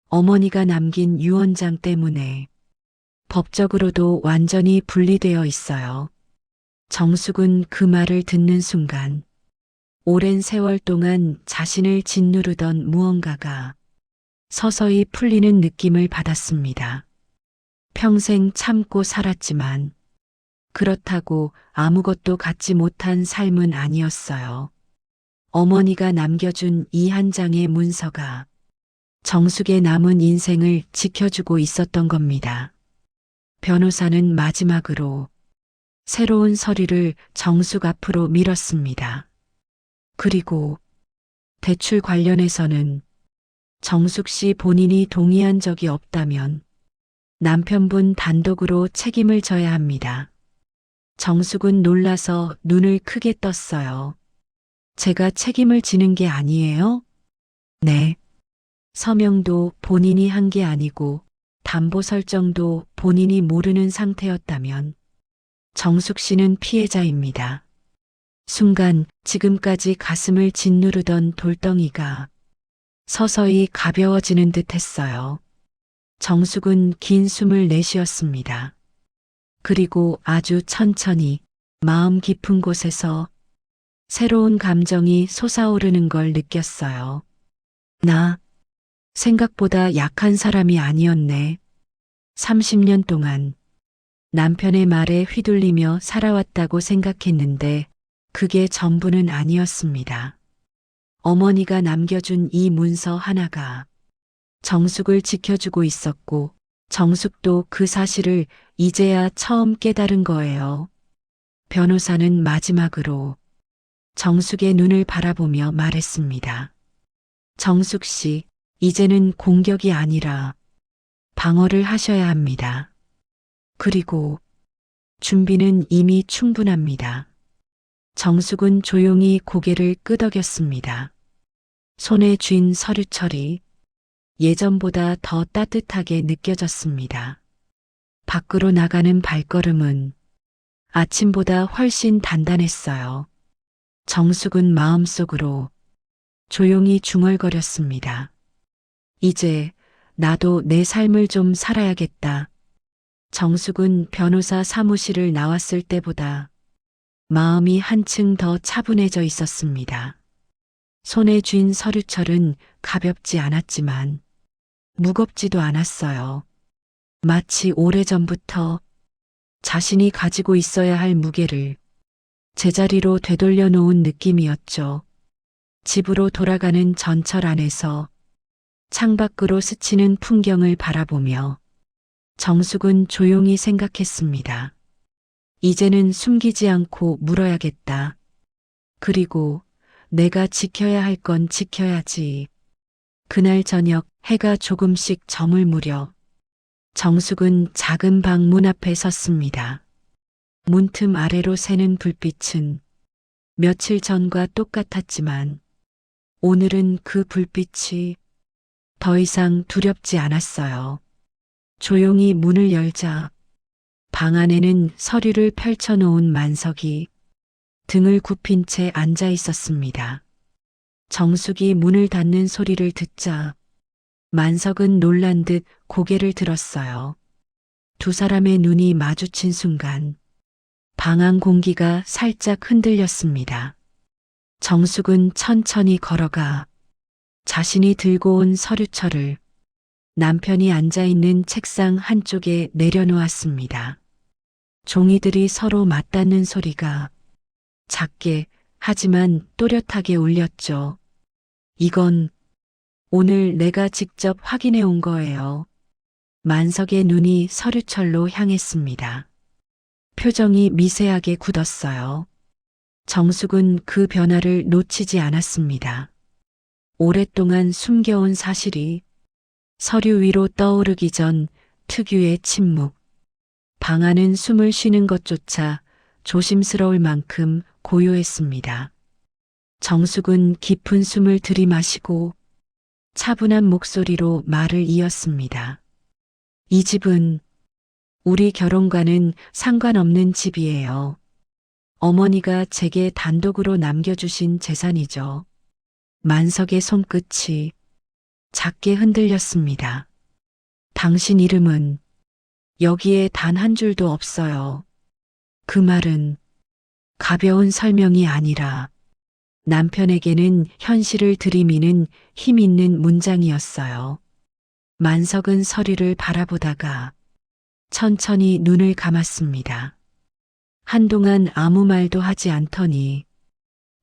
어머니가 남긴 유언장 때문에 법적으로도 완전히 분리되어 있어요. 정숙은 그 말을 듣는 순간 오랜 세월 동안 자신을 짓누르던 무언가가 서서히 풀리는 느낌을 받았습니다. 평생 참고 살았지만 그렇다고 아무것도 갖지 못한 삶은 아니었어요. 어머니가 남겨준 이 한 장의 문서가 정숙의 남은 인생을 지켜주고 있었던 겁니다. 변호사는 마지막으로 새로운 서류를 정숙 앞으로 밀었습니다. 그리고 대출 관련해서는 정숙 씨 본인이 동의한 적이 없다면 남편분 단독으로 책임을 져야 합니다. 정숙은 놀라서 눈을 크게 떴어요. 제가 책임을 지는 게 아니에요? 네. 서명도 본인이 한 게 아니고 담보 설정도 본인이 모르는 상태였다면 정숙 씨는 피해자입니다. 순간 지금까지 가슴을 짓누르던 돌덩이가 서서히 가벼워지는 듯 했어요. 정숙은 긴 숨을 내쉬었습니다. 그리고 아주 천천히 마음 깊은 곳에서 새로운 감정이 솟아오르는 걸 느꼈어요. 나 생각보다 약한 사람이 아니었네. 30년 동안 남편의 말에 휘둘리며 살아왔다고 생각했는데 그게 전부는 아니었습니다. 어머니가 남겨준 이 문서 하나가 정숙을 지켜주고 있었고 정숙도 그 사실을 이제야 처음 깨달은 거예요. 변호사는 마지막으로 정숙의 눈을 바라보며 말했습니다. 정숙 씨, 이제는 공격이 아니라 방어를 하셔야 합니다. 그리고 준비는 이미 충분합니다. 정숙은 조용히 고개를 끄덕였습니다. 손에 쥔 서류철이 예전보다 더 따뜻하게 느껴졌습니다. 밖으로 나가는 발걸음은 아침보다 훨씬 단단했어요. 정숙은 마음속으로 조용히 중얼거렸습니다. 이제 나도 내 삶을 좀 살아야겠다. 정숙은 변호사 사무실을 나왔을 때보다 마음이 한층 더 차분해져 있었습니다. 손에 쥔 서류철은 가볍지 않았지만 무겁지도 않았어요. 마치 오래전부터 자신이 가지고 있어야 할 무게를 제자리로 되돌려 놓은 느낌이었죠. 집으로 돌아가는 전철 안에서 창밖으로 스치는 풍경을 바라보며 정숙은 조용히 생각했습니다. 이제는 숨기지 않고 물어야겠다. 그리고 내가 지켜야 할 건 지켜야지. 그날 저녁 해가 조금씩 저물 무렵 정숙은 작은 방 문 앞에 섰습니다. 문틈 아래로 새는 불빛은 며칠 전과 똑같았지만 오늘은 그 불빛이 더 이상 두렵지 않았어요. 조용히 문을 열자 방 안에는 서류를 펼쳐놓은 만석이 등을 굽힌 채 앉아 있었습니다. 정숙이 문을 닫는 소리를 듣자 만석은 놀란 듯 고개를 들었어요. 두 사람의 눈이 마주친 순간 방 안 공기가 살짝 흔들렸습니다. 정숙은 천천히 걸어가 자신이 들고 온 서류철을 남편이 앉아 있는 책상 한쪽에 내려놓았습니다. 종이들이 서로 맞닿는 소리가 작게 하지만 또렷하게 울렸죠. 이건 오늘 내가 직접 확인해 온 거예요. 만석의 눈이 서류철로 향했습니다. 표정이 미세하게 굳었어요. 정숙은 그 변화를 놓치지 않았습니다. 오랫동안 숨겨온 사실이 서류 위로 떠오르기 전 특유의 침묵. 방 안은 숨을 쉬는 것조차 조심스러울 만큼 고요했습니다. 정숙은 깊은 숨을 들이마시고 차분한 목소리로 말을 이었습니다. 이 집은 우리 결혼과는 상관없는 집이에요. 어머니가 제게 단독으로 남겨주신 재산이죠. 만석의 손끝이 작게 흔들렸습니다. 당신 이름은 여기에 단 한 줄도 없어요. 그 말은 가벼운 설명이 아니라 남편에게는 현실을 들이미는 힘 있는 문장이었어요. 만석은 서류를 바라보다가 천천히 눈을 감았습니다. 한동안 아무 말도 하지 않더니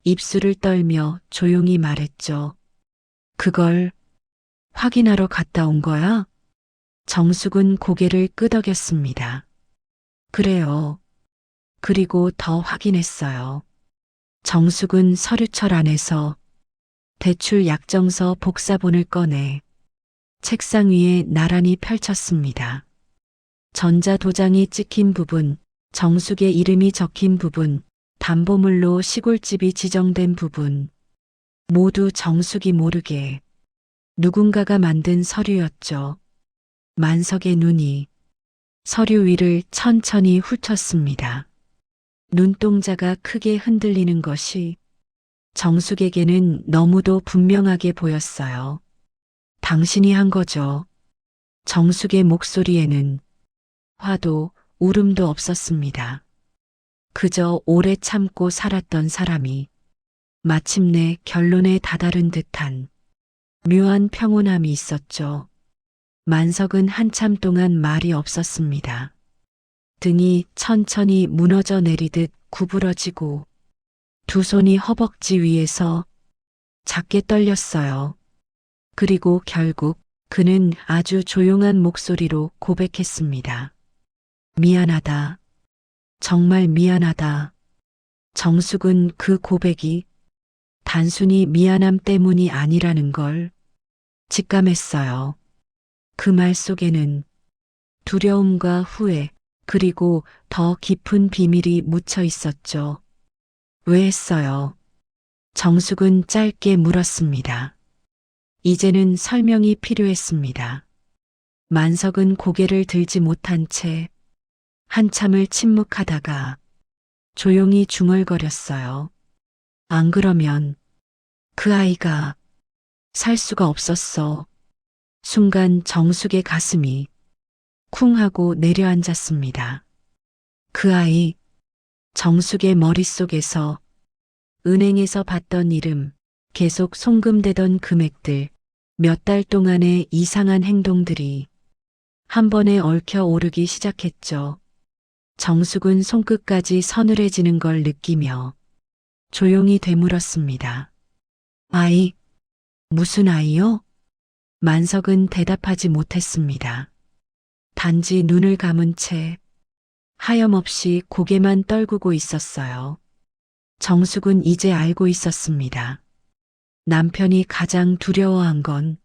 입술을 떨며 조용히 말했죠. 그걸 확인하러 갔다 온 거야? 정숙은 고개를 끄덕였습니다. 그래요. 그리고 더 확인했어요. 정숙은 서류철 안에서 대출 약정서 복사본을 꺼내 책상 위에 나란히 펼쳤습니다. 전자도장이 찍힌 부분, 정숙의 이름이 적힌 부분, 담보물로 시골집이 지정된 부분, 모두 정숙이 모르게 누군가가 만든 서류였죠. 만석의 눈이 서류 위를 천천히 훑었습니다. 눈동자가 크게 흔들리는 것이 정숙에게는 너무도 분명하게 보였어요. 당신이 한 거죠. 정숙의 목소리에는 화도 울음도 없었습니다. 그저 오래 참고 살았던 사람이 마침내 결론에 다다른 듯한 묘한 평온함이 있었죠. 만석은 한참 동안 말이 없었습니다. 등이 천천히 무너져 내리듯 구부러지고 두 손이 허벅지 위에서 작게 떨렸어요. 그리고 결국 그는 아주 조용한 목소리로 고백했습니다. 미안하다. 정말 미안하다. 정숙은 그 고백이 단순히 미안함 때문이 아니라는 걸 직감했어요. 그 말 속에는 두려움과 후회, 그리고 더 깊은 비밀이 묻혀 있었죠. 왜 했어요? 정숙은 짧게 물었습니다. 이제는 설명이 필요했습니다. 만석은 고개를 들지 못한 채 한참을 침묵하다가 조용히 중얼거렸어요. 안 그러면 그 아이가 살 수가 없었어. 순간 정숙의 가슴이 쿵 하고 내려앉았습니다. 그 아이, 정숙의 머릿속에서 은행에서 봤던 이름, 계속 송금되던 금액들, 몇 달 동안의 이상한 행동들이 한 번에 얽혀 오르기 시작했죠. 정숙은 손끝까지 서늘해지는 걸 느끼며 조용히 되물었습니다. 아이, 무슨 아이요? 만석은 대답하지 못했습니다. 단지 눈을 감은 채 하염없이 고개만 떨구고 있었어요. 정숙은 이제 알고 있었습니다. 남편이 가장 두려워한 건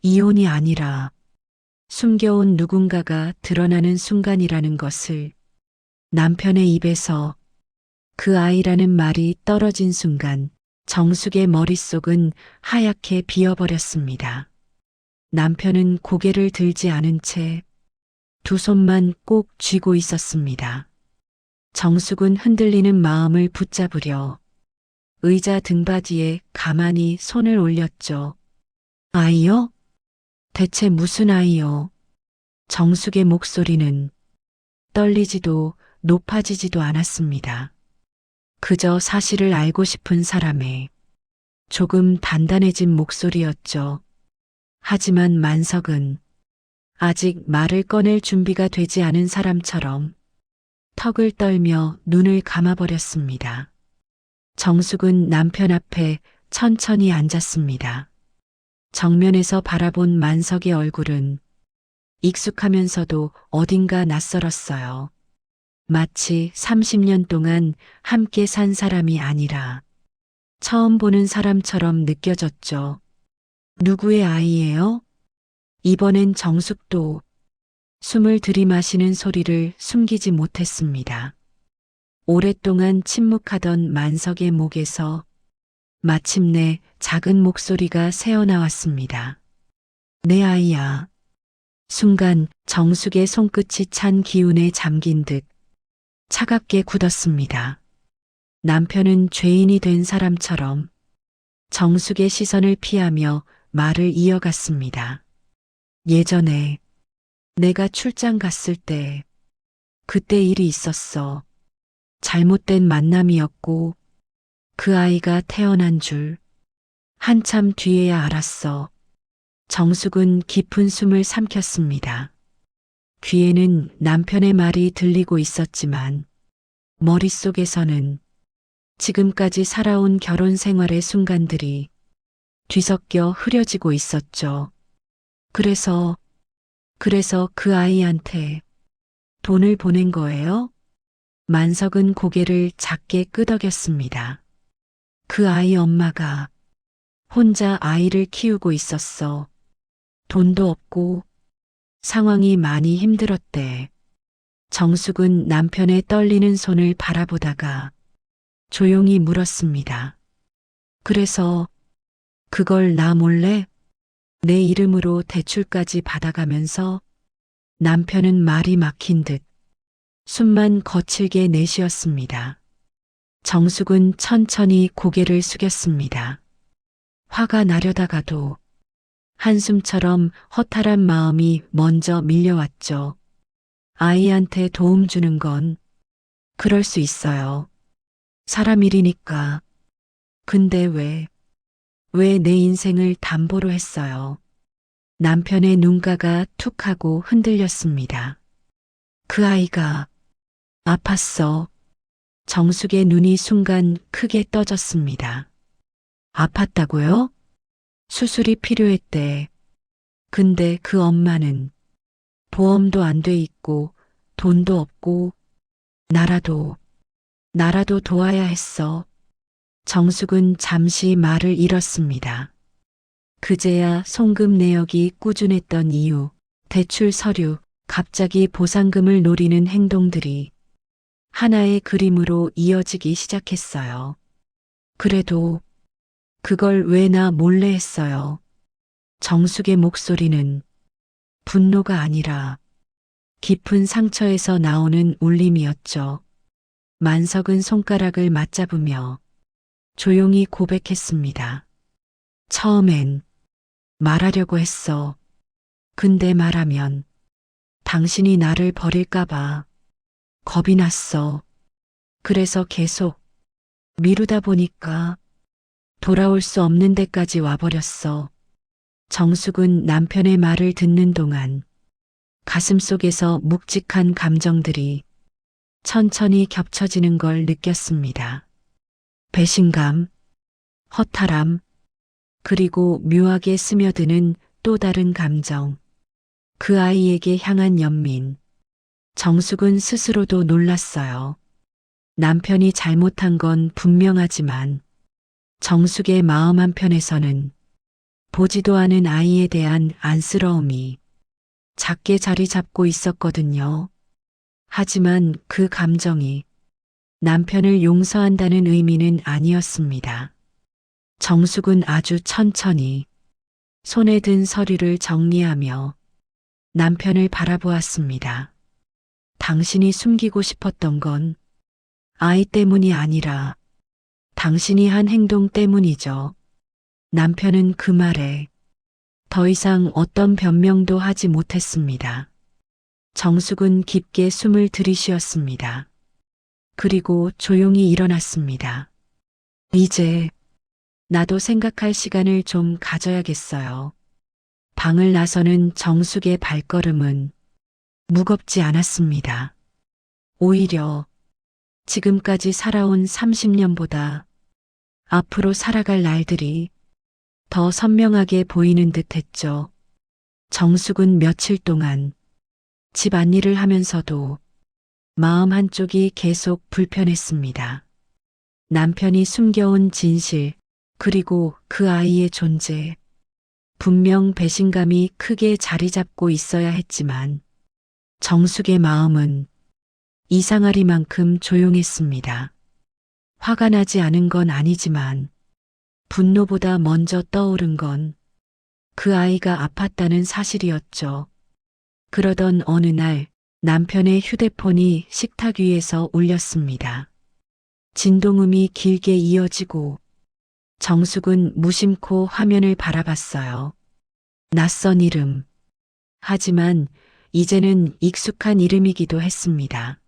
이혼이 아니라 숨겨온 누군가가 드러나는 순간이라는 것을 남편의 입에서 그 아이라는 말이 떨어진 순간 정숙의 머릿속은 하얗게 비어버렸습니다. 남편은 고개를 들지 않은 채 두 손만 꼭 쥐고 있었습니다. 정숙은 흔들리는 마음을 붙잡으려 의자 등받이에 가만히 손을 올렸죠. 아이요? 대체 무슨 아이요? 정숙의 목소리는 떨리지도 높아지지도 않았습니다. 그저 사실을 알고 싶은 사람의 조금 단단해진 목소리였죠. 하지만 만석은 아직 말을 꺼낼 준비가 되지 않은 사람처럼 턱을 떨며 눈을 감아버렸습니다. 정숙은 남편 앞에 천천히 앉았습니다. 정면에서 바라본 만석의 얼굴은 익숙하면서도 어딘가 낯설었어요. 마치 30년 동안 함께 산 사람이 아니라 처음 보는 사람처럼 느껴졌죠. 누구의 아이예요? 이번엔 정숙도 숨을 들이마시는 소리를 숨기지 못했습니다. 오랫동안 침묵하던 만석의 목에서 마침내 작은 목소리가 새어나왔습니다. 내 아이야. 순간 정숙의 손끝이 찬 기운에 잠긴 듯 차갑게 굳었습니다. 남편은 죄인이 된 사람처럼 정숙의 시선을 피하며 말을 이어갔습니다. 예전에 내가 출장 갔을 때 그때 일이 있었어. 잘못된 만남이었고 그 아이가 태어난 줄 한참 뒤에야 알았어. 정숙은 깊은 숨을 삼켰습니다. 귀에는 남편의 말이 들리고 있었지만 머릿속에서는 지금까지 살아온 결혼 생활의 순간들이 뒤섞여 흐려지고 있었죠. 그래서 그 아이한테 돈을 보낸 거예요? 만석은 고개를 작게 끄덕였습니다. 그 아이 엄마가 혼자 아이를 키우고 있었어. 돈도 없고 상황이 많이 힘들었대. 정숙은 남편의 떨리는 손을 바라보다가 조용히 물었습니다. 그래서 그걸 나 몰래 내 이름으로 대출까지 받아가면서 남편은 말이 막힌 듯 숨만 거칠게 내쉬었습니다. 정숙은 천천히 고개를 숙였습니다. 화가 나려다가도 한숨처럼 허탈한 마음이 먼저 밀려왔죠. 아이한테 도움 주는 건 그럴 수 있어요. 사람 일이니까. 근데 왜 내 인생을 담보로 했어요? 남편의 눈가가 툭 하고 흔들렸습니다. 그 아이가 아팠어. 정숙의 눈이 순간 크게 떠졌습니다. 아팠다고요? 수술이 필요했대. 근데 그 엄마는 보험도 안 돼 있고 돈도 없고 나라도 도와야 했어. 정숙은 잠시 말을 잃었습니다. 그제야 송금 내역이 꾸준했던 이유, 대출 서류, 갑자기 보상금을 노리는 행동들이 하나의 그림으로 이어지기 시작했어요. 그래도 그걸 왜 나 몰래 했어요? 정숙의 목소리는 분노가 아니라 깊은 상처에서 나오는 울림이었죠. 만석은 손가락을 맞잡으며 조용히 고백했습니다. 처음엔 말하려고 했어. 근데 말하면 당신이 나를 버릴까봐 겁이 났어. 그래서 계속 미루다 보니까 돌아올 수 없는 데까지 와버렸어. 정숙은 남편의 말을 듣는 동안 가슴속에서 묵직한 감정들이 천천히 겹쳐지는 걸 느꼈습니다. 배신감, 허탈함, 그리고 묘하게 스며드는 또 다른 감정. 그 아이에게 향한 연민. 정숙은 스스로도 놀랐어요. 남편이 잘못한 건 분명하지만 정숙의 마음 한편에서는 보지도 않은 아이에 대한 안쓰러움이 작게 자리 잡고 있었거든요. 하지만 그 감정이 남편을 용서한다는 의미는 아니었습니다. 정숙은 아주 천천히 손에 든 서류를 정리하며 남편을 바라보았습니다. 당신이 숨기고 싶었던 건 아이 때문이 아니라 당신이 한 행동 때문이죠. 남편은 그 말에 더 이상 어떤 변명도 하지 못했습니다. 정숙은 깊게 숨을 들이쉬었습니다. 그리고 조용히 일어났습니다. 이제 나도 생각할 시간을 좀 가져야겠어요. 방을 나서는 정숙의 발걸음은 무겁지 않았습니다. 오히려 지금까지 살아온 30년보다 앞으로 살아갈 날들이 더 선명하게 보이는 듯 했죠. 정숙은 며칠 동안 집안일을 하면서도 마음 한쪽이 계속 불편했습니다. 남편이 숨겨온 진실, 그리고 그 아이의 존재. 분명 배신감이 크게 자리 잡고 있어야 했지만 정숙의 마음은 이상하리만큼 조용했습니다. 화가 나지 않은 건 아니지만 분노보다 먼저 떠오른 건 그 아이가 아팠다는 사실이었죠. 그러던 어느 날 남편의 휴대폰이 식탁 위에서 울렸습니다. 진동음이 길게 이어지고 정숙은 무심코 화면을 바라봤어요. 낯선 이름. 하지만 이제는 익숙한 이름이기도 했습니다.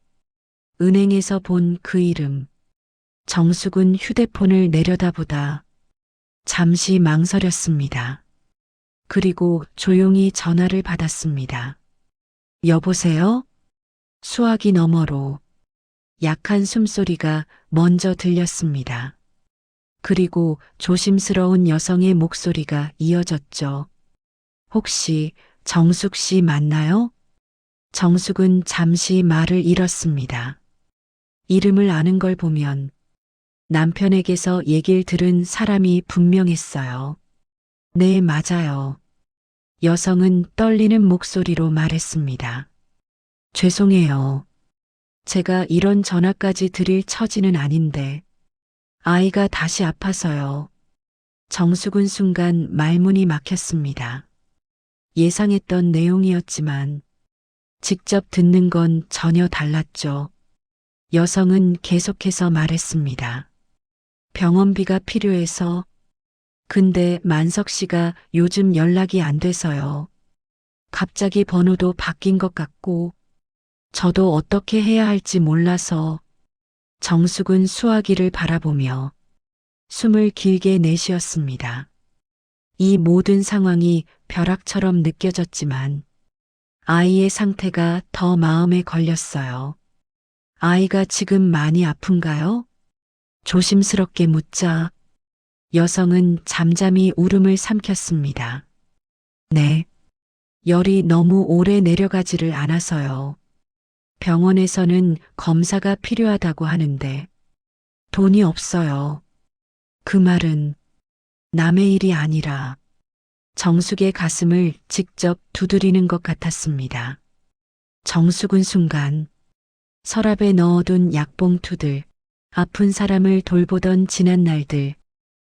은행에서 본 그 이름. 정숙은 휴대폰을 내려다보다 잠시 망설였습니다. 그리고 조용히 전화를 받았습니다. 여보세요? 수화기 너머로 약한 숨소리가 먼저 들렸습니다. 그리고 조심스러운 여성의 목소리가 이어졌죠. 혹시 정숙 씨 맞나요? 정숙은 잠시 말을 잃었습니다. 이름을 아는 걸 보면 남편에게서 얘기를 들은 사람이 분명했어요. 네, 맞아요. 여성은 떨리는 목소리로 말했습니다. 죄송해요. 제가 이런 전화까지 드릴 처지는 아닌데 아이가 다시 아파서요. 정숙은 순간 말문이 막혔습니다. 예상했던 내용이었지만 직접 듣는 건 전혀 달랐죠. 여성은 계속해서 말했습니다. 병원비가 필요해서. 근데 만석 씨가 요즘 연락이 안 돼서요. 갑자기 번호도 바뀐 것 같고 저도 어떻게 해야 할지 몰라서. 정숙은 수화기를 바라보며 숨을 길게 내쉬었습니다. 이 모든 상황이 벼락처럼 느껴졌지만 아이의 상태가 더 마음에 걸렸어요. 아이가 지금 많이 아픈가요? 조심스럽게 묻자 여성은 잠잠히 울음을 삼켰습니다. 네. 열이 너무 오래 내려가지를 않아서요. 병원에서는 검사가 필요하다고 하는데 돈이 없어요. 그 말은 남의 일이 아니라 정숙의 가슴을 직접 두드리는 것 같았습니다. 정숙은 순간 서랍에 넣어둔 약봉투들, 아픈 사람을 돌보던 지난 날들,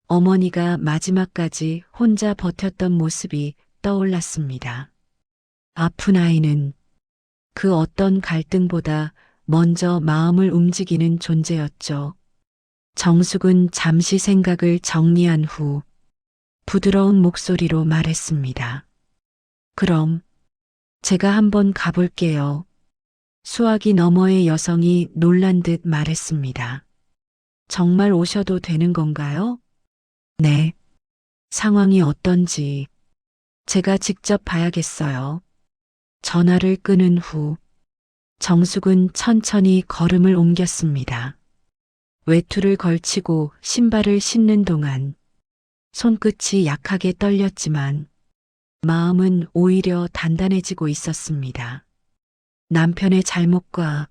어머니가 마지막까지 혼자 버텼던 모습이 떠올랐습니다. 아픈 아이는 그 어떤 갈등보다 먼저 마음을 움직이는 존재였죠. 정숙은 잠시 생각을 정리한 후 부드러운 목소리로 말했습니다. 그럼 제가 한번 가볼게요. 수화기 너머의 여성이 놀란 듯 말했습니다. 정말 오셔도 되는 건가요? 네. 상황이 어떤지 제가 직접 봐야겠어요. 전화를 끊은 후 정숙은 천천히 걸음을 옮겼습니다. 외투를 걸치고 신발을 신는 동안 손끝이 약하게 떨렸지만 마음은 오히려 단단해지고 있었습니다. 남편의 잘못과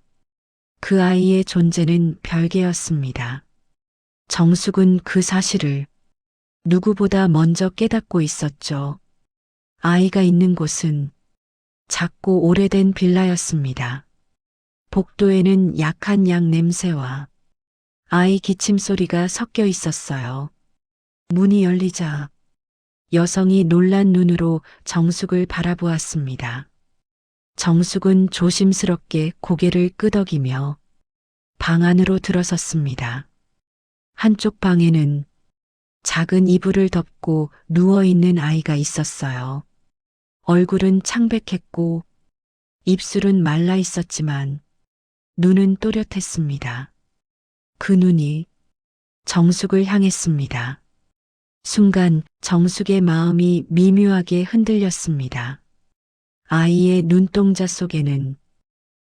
그 아이의 존재는 별개였습니다. 정숙은 그 사실을 누구보다 먼저 깨닫고 있었죠. 아이가 있는 곳은 작고 오래된 빌라였습니다. 복도에는 약한 약 냄새와 아이 기침 소리가 섞여 있었어요. 문이 열리자 여성이 놀란 눈으로 정숙을 바라보았습니다. 정숙은 조심스럽게 고개를 끄덕이며 방 안으로 들어섰습니다. 한쪽 방에는 작은 이불을 덮고 누워있는 아이가 있었어요. 얼굴은 창백했고 입술은 말라 있었지만 눈은 또렷했습니다. 그 눈이 정숙을 향했습니다. 순간 정숙의 마음이 미묘하게 흔들렸습니다. 아이의 눈동자 속에는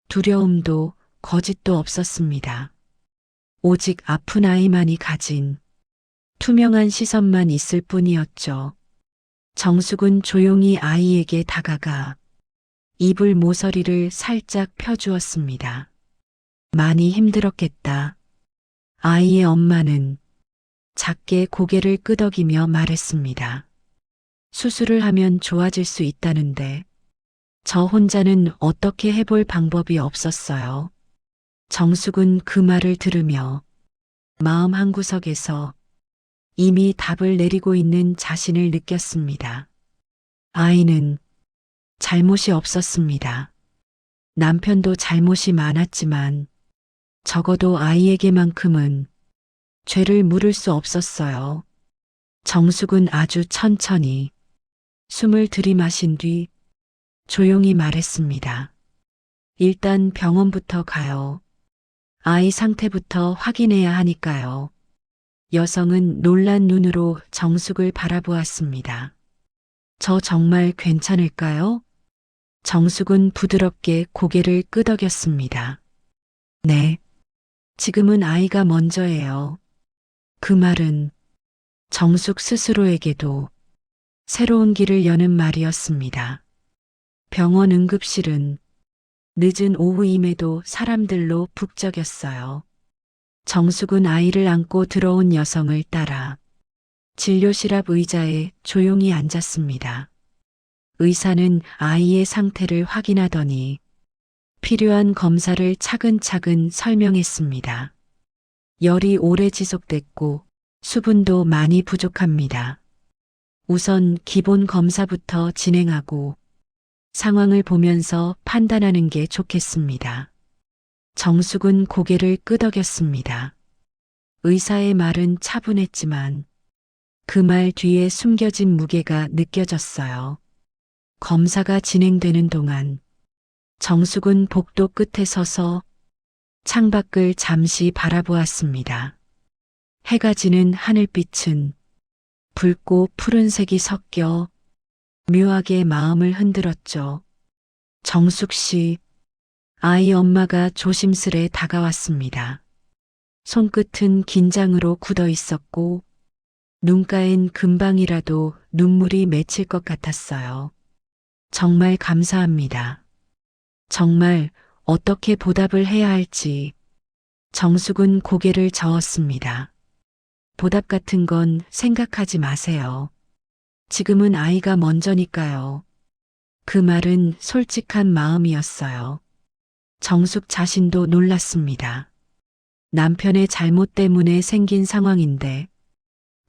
두려움도 거짓도 없었습니다. 오직 아픈 아이만이 가진 투명한 시선만 있을 뿐이었죠. 정숙은 조용히 아이에게 다가가 이불 모서리를 살짝 펴주었습니다. 많이 힘들었겠다. 아이의 엄마는 작게 고개를 끄덕이며 말했습니다. 수술을 하면 좋아질 수 있다는데 저 혼자는 어떻게 해볼 방법이 없었어요. 정숙은 그 말을 들으며 마음 한구석에서 이미 답을 내리고 있는 자신을 느꼈습니다. 아이는 잘못이 없었습니다. 남편도 잘못이 많았지만 적어도 아이에게만큼은 죄를 물을 수 없었어요. 정숙은 아주 천천히 숨을 들이마신 뒤 조용히 말했습니다. 일단 병원부터 가요. 아이 상태부터 확인해야 하니까요. 여성은 놀란 눈으로 정숙을 바라보았습니다. 저 정말 괜찮을까요? 정숙은 부드럽게 고개를 끄덕였습니다. 네. 지금은 아이가 먼저예요. 그 말은 정숙 스스로에게도 새로운 길을 여는 말이었습니다. 병원 응급실은 늦은 오후임에도 사람들로 북적였어요. 정숙은 아이를 안고 들어온 여성을 따라 진료실 앞 의자에 조용히 앉았습니다. 의사는 아이의 상태를 확인하더니 필요한 검사를 차근차근 설명했습니다. 열이 오래 지속됐고 수분도 많이 부족합니다. 우선 기본 검사부터 진행하고 상황을 보면서 판단하는 게 좋겠습니다. 정숙은 고개를 끄덕였습니다. 의사의 말은 차분했지만 그 말 뒤에 숨겨진 무게가 느껴졌어요. 검사가 진행되는 동안 정숙은 복도 끝에 서서 창밖을 잠시 바라보았습니다. 해가 지는 하늘빛은 붉고 푸른색이 섞여 묘하게 마음을 흔들었죠. 정숙 씨, 아이 엄마가 조심스레 다가왔습니다. 손끝은 긴장으로 굳어 있었고 눈가엔 금방이라도 눈물이 맺힐 것 같았어요. 정말 감사합니다. 정말 어떻게 보답을 해야 할지 정숙은 고개를 저었습니다. 보답 같은 건 생각하지 마세요. 지금은 아이가 먼저니까요. 그 말은 솔직한 마음이었어요. 정숙 자신도 놀랐습니다. 남편의 잘못 때문에 생긴 상황인데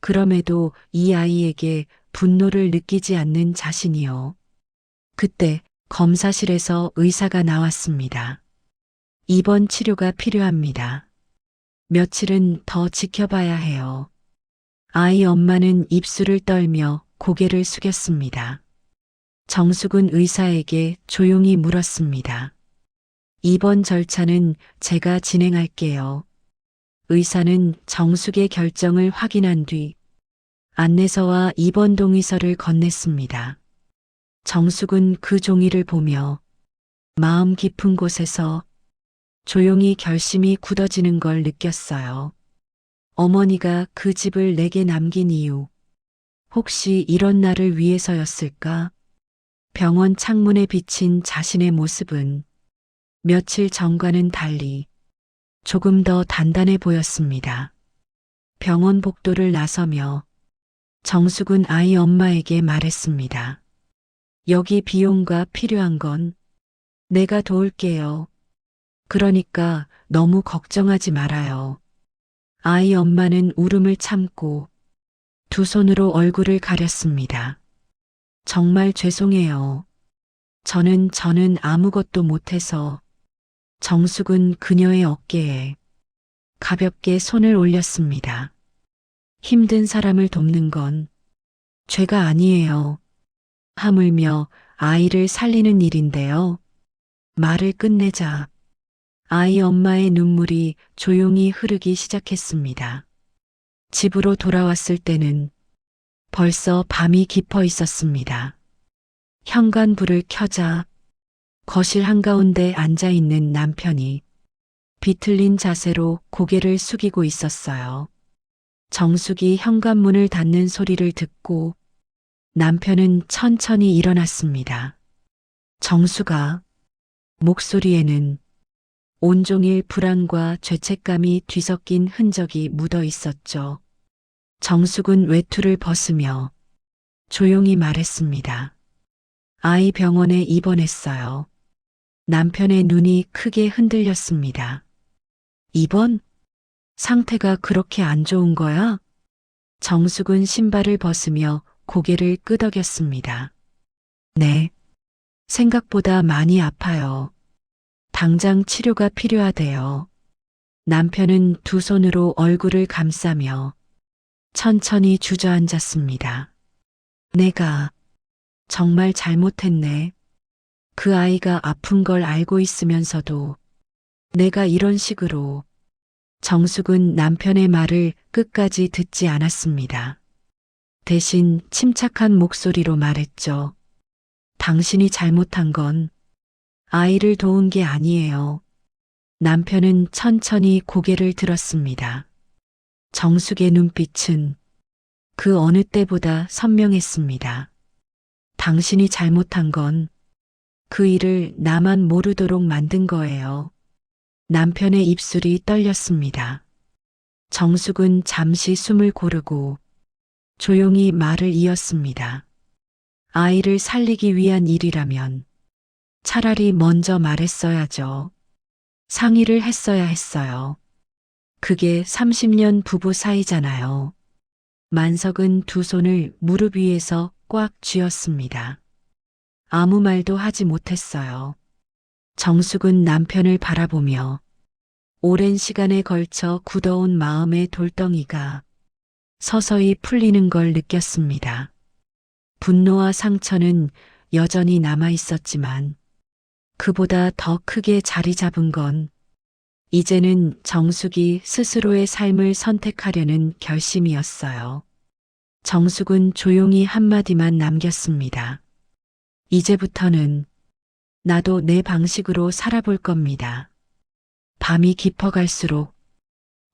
그럼에도 이 아이에게 분노를 느끼지 않는 자신이요. 그때 검사실에서 의사가 나왔습니다. 입원 치료가 필요합니다. 며칠은 더 지켜봐야 해요. 아이 엄마는 입술을 떨며 고개를 숙였습니다. 정숙은 의사에게 조용히 물었습니다. 입원 절차는 제가 진행할게요. 의사는 정숙의 결정을 확인한 뒤 안내서와 입원 동의서를 건넸습니다. 정숙은 그 종이를 보며 마음 깊은 곳에서 조용히 결심이 굳어지는 걸 느꼈어요. 어머니가 그 집을 내게 남긴 이유, 혹시 이런 날을 위해서였을까? 병원 창문에 비친 자신의 모습은 며칠 전과는 달리 조금 더 단단해 보였습니다. 병원 복도를 나서며 정숙은 아이 엄마에게 말했습니다. 여기 비용과 필요한 건 내가 도울게요. 그러니까 너무 걱정하지 말아요. 아이 엄마는 울음을 참고 두 손으로 얼굴을 가렸습니다. 정말 죄송해요. 저는 아무것도 못해서. 정숙은 그녀의 어깨에 가볍게 손을 올렸습니다. 힘든 사람을 돕는 건 죄가 아니에요. 하물며 아이를 살리는 일인데요. 말을 끝내자 아이 엄마의 눈물이 조용히 흐르기 시작했습니다. 집으로 돌아왔을 때는 벌써 밤이 깊어 있었습니다. 현관불을 켜자 거실 한가운데 앉아 있는 남편이 비틀린 자세로 고개를 숙이고 있었어요. 정숙이 현관문을 닫는 소리를 듣고 남편은 천천히 일어났습니다. 정숙아, 목소리에는 온종일 불안과 죄책감이 뒤섞인 흔적이 묻어 있었죠. 정숙은 외투를 벗으며 조용히 말했습니다. 아이 병원에 입원했어요. 남편의 눈이 크게 흔들렸습니다. 입원? 상태가 그렇게 안 좋은 거야? 정숙은 신발을 벗으며 고개를 끄덕였습니다. 네. 생각보다 많이 아파요. 당장 치료가 필요하대요. 남편은 두 손으로 얼굴을 감싸며 천천히 주저앉았습니다. 내가 정말 잘못했네. 그 아이가 아픈 걸 알고 있으면서도 내가 이런 식으로. 정숙은 남편의 말을 끝까지 듣지 않았습니다. 대신 침착한 목소리로 말했죠. 당신이 잘못한 건 아이를 도운 게 아니에요. 남편은 천천히 고개를 들었습니다. 정숙의 눈빛은 그 어느 때보다 선명했습니다. 당신이 잘못한 건 그 일을 나만 모르도록 만든 거예요. 남편의 입술이 떨렸습니다. 정숙은 잠시 숨을 고르고 조용히 말을 이었습니다. 아이를 살리기 위한 일이라면 차라리 먼저 말했어야죠. 상의를 했어야 했어요. 그게 30년 부부 사이잖아요. 만석은 두 손을 무릎 위에서 꽉 쥐었습니다. 아무 말도 하지 못했어요. 정숙은 남편을 바라보며 오랜 시간에 걸쳐 굳어온 마음의 돌덩이가 서서히 풀리는 걸 느꼈습니다. 분노와 상처는 여전히 남아 있었지만 그보다 더 크게 자리 잡은 건 이제는 정숙이 스스로의 삶을 선택하려는 결심이었어요. 정숙은 조용히 한마디만 남겼습니다. 이제부터는 나도 내 방식으로 살아볼 겁니다. 밤이 깊어갈수록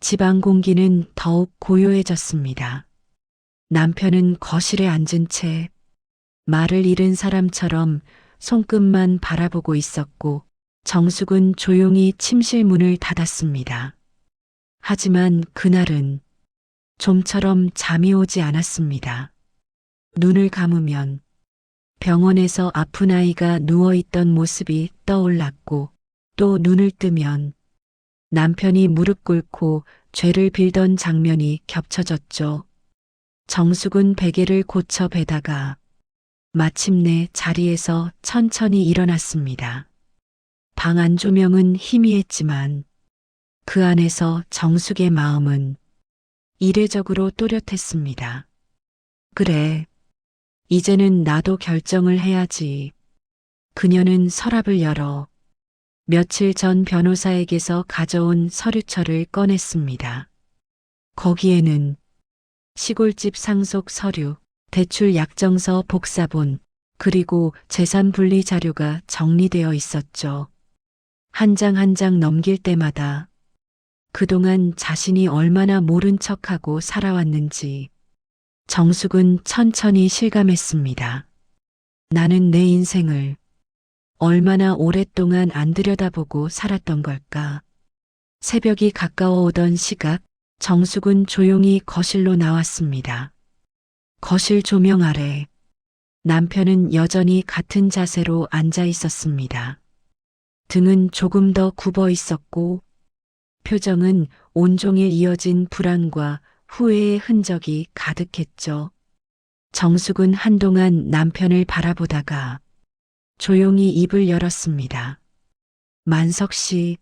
집안 공기는 더욱 고요해졌습니다. 남편은 거실에 앉은 채 말을 잃은 사람처럼 손끝만 바라보고 있었고 정숙은 조용히 침실 문을 닫았습니다. 하지만 그날은 좀처럼 잠이 오지 않았습니다. 눈을 감으면 병원에서 아픈 아이가 누워있던 모습이 떠올랐고 또 눈을 뜨면 남편이 무릎 꿇고 죄를 빌던 장면이 겹쳐졌죠. 정숙은 베개를 고쳐 베다가 마침내 자리에서 천천히 일어났습니다. 방 안 조명은 희미했지만 그 안에서 정숙의 마음은 이례적으로 또렷했습니다. 그래, 이제는 나도 결정을 해야지. 그녀는 서랍을 열어 며칠 전 변호사에게서 가져온 서류철을 꺼냈습니다. 거기에는 시골집 상속 서류, 대출 약정서 복사본, 그리고 재산 분리 자료가 정리되어 있었죠. 한 장 한 장 넘길 때마다 그동안 자신이 얼마나 모른 척하고 살아왔는지 정숙은 천천히 실감했습니다. 나는 내 인생을 얼마나 오랫동안 안 들여다보고 살았던 걸까. 새벽이 가까워 오던 시각, 정숙은 조용히 거실로 나왔습니다. 거실 조명 아래 남편은 여전히 같은 자세로 앉아 있었습니다. 등은 조금 더 굽어 있었고 표정은 온종일 이어진 불안과 후회의 흔적이 가득했죠. 정숙은 한동안 남편을 바라보다가 조용히 입을 열었습니다. 만석 씨,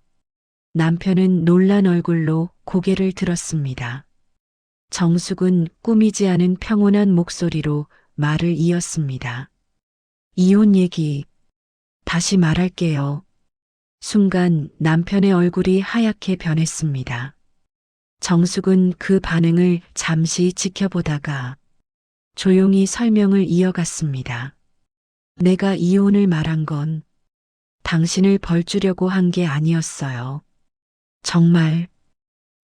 남편은 놀란 얼굴로 고개를 들었습니다. 정숙은 꾸미지 않은 평온한 목소리로 말을 이었습니다. 이혼 얘기, 다시 말할게요. 순간 남편의 얼굴이 하얗게 변했습니다. 정숙은 그 반응을 잠시 지켜보다가 조용히 설명을 이어갔습니다. 내가 이혼을 말한 건 당신을 벌주려고 한 게 아니었어요. 정말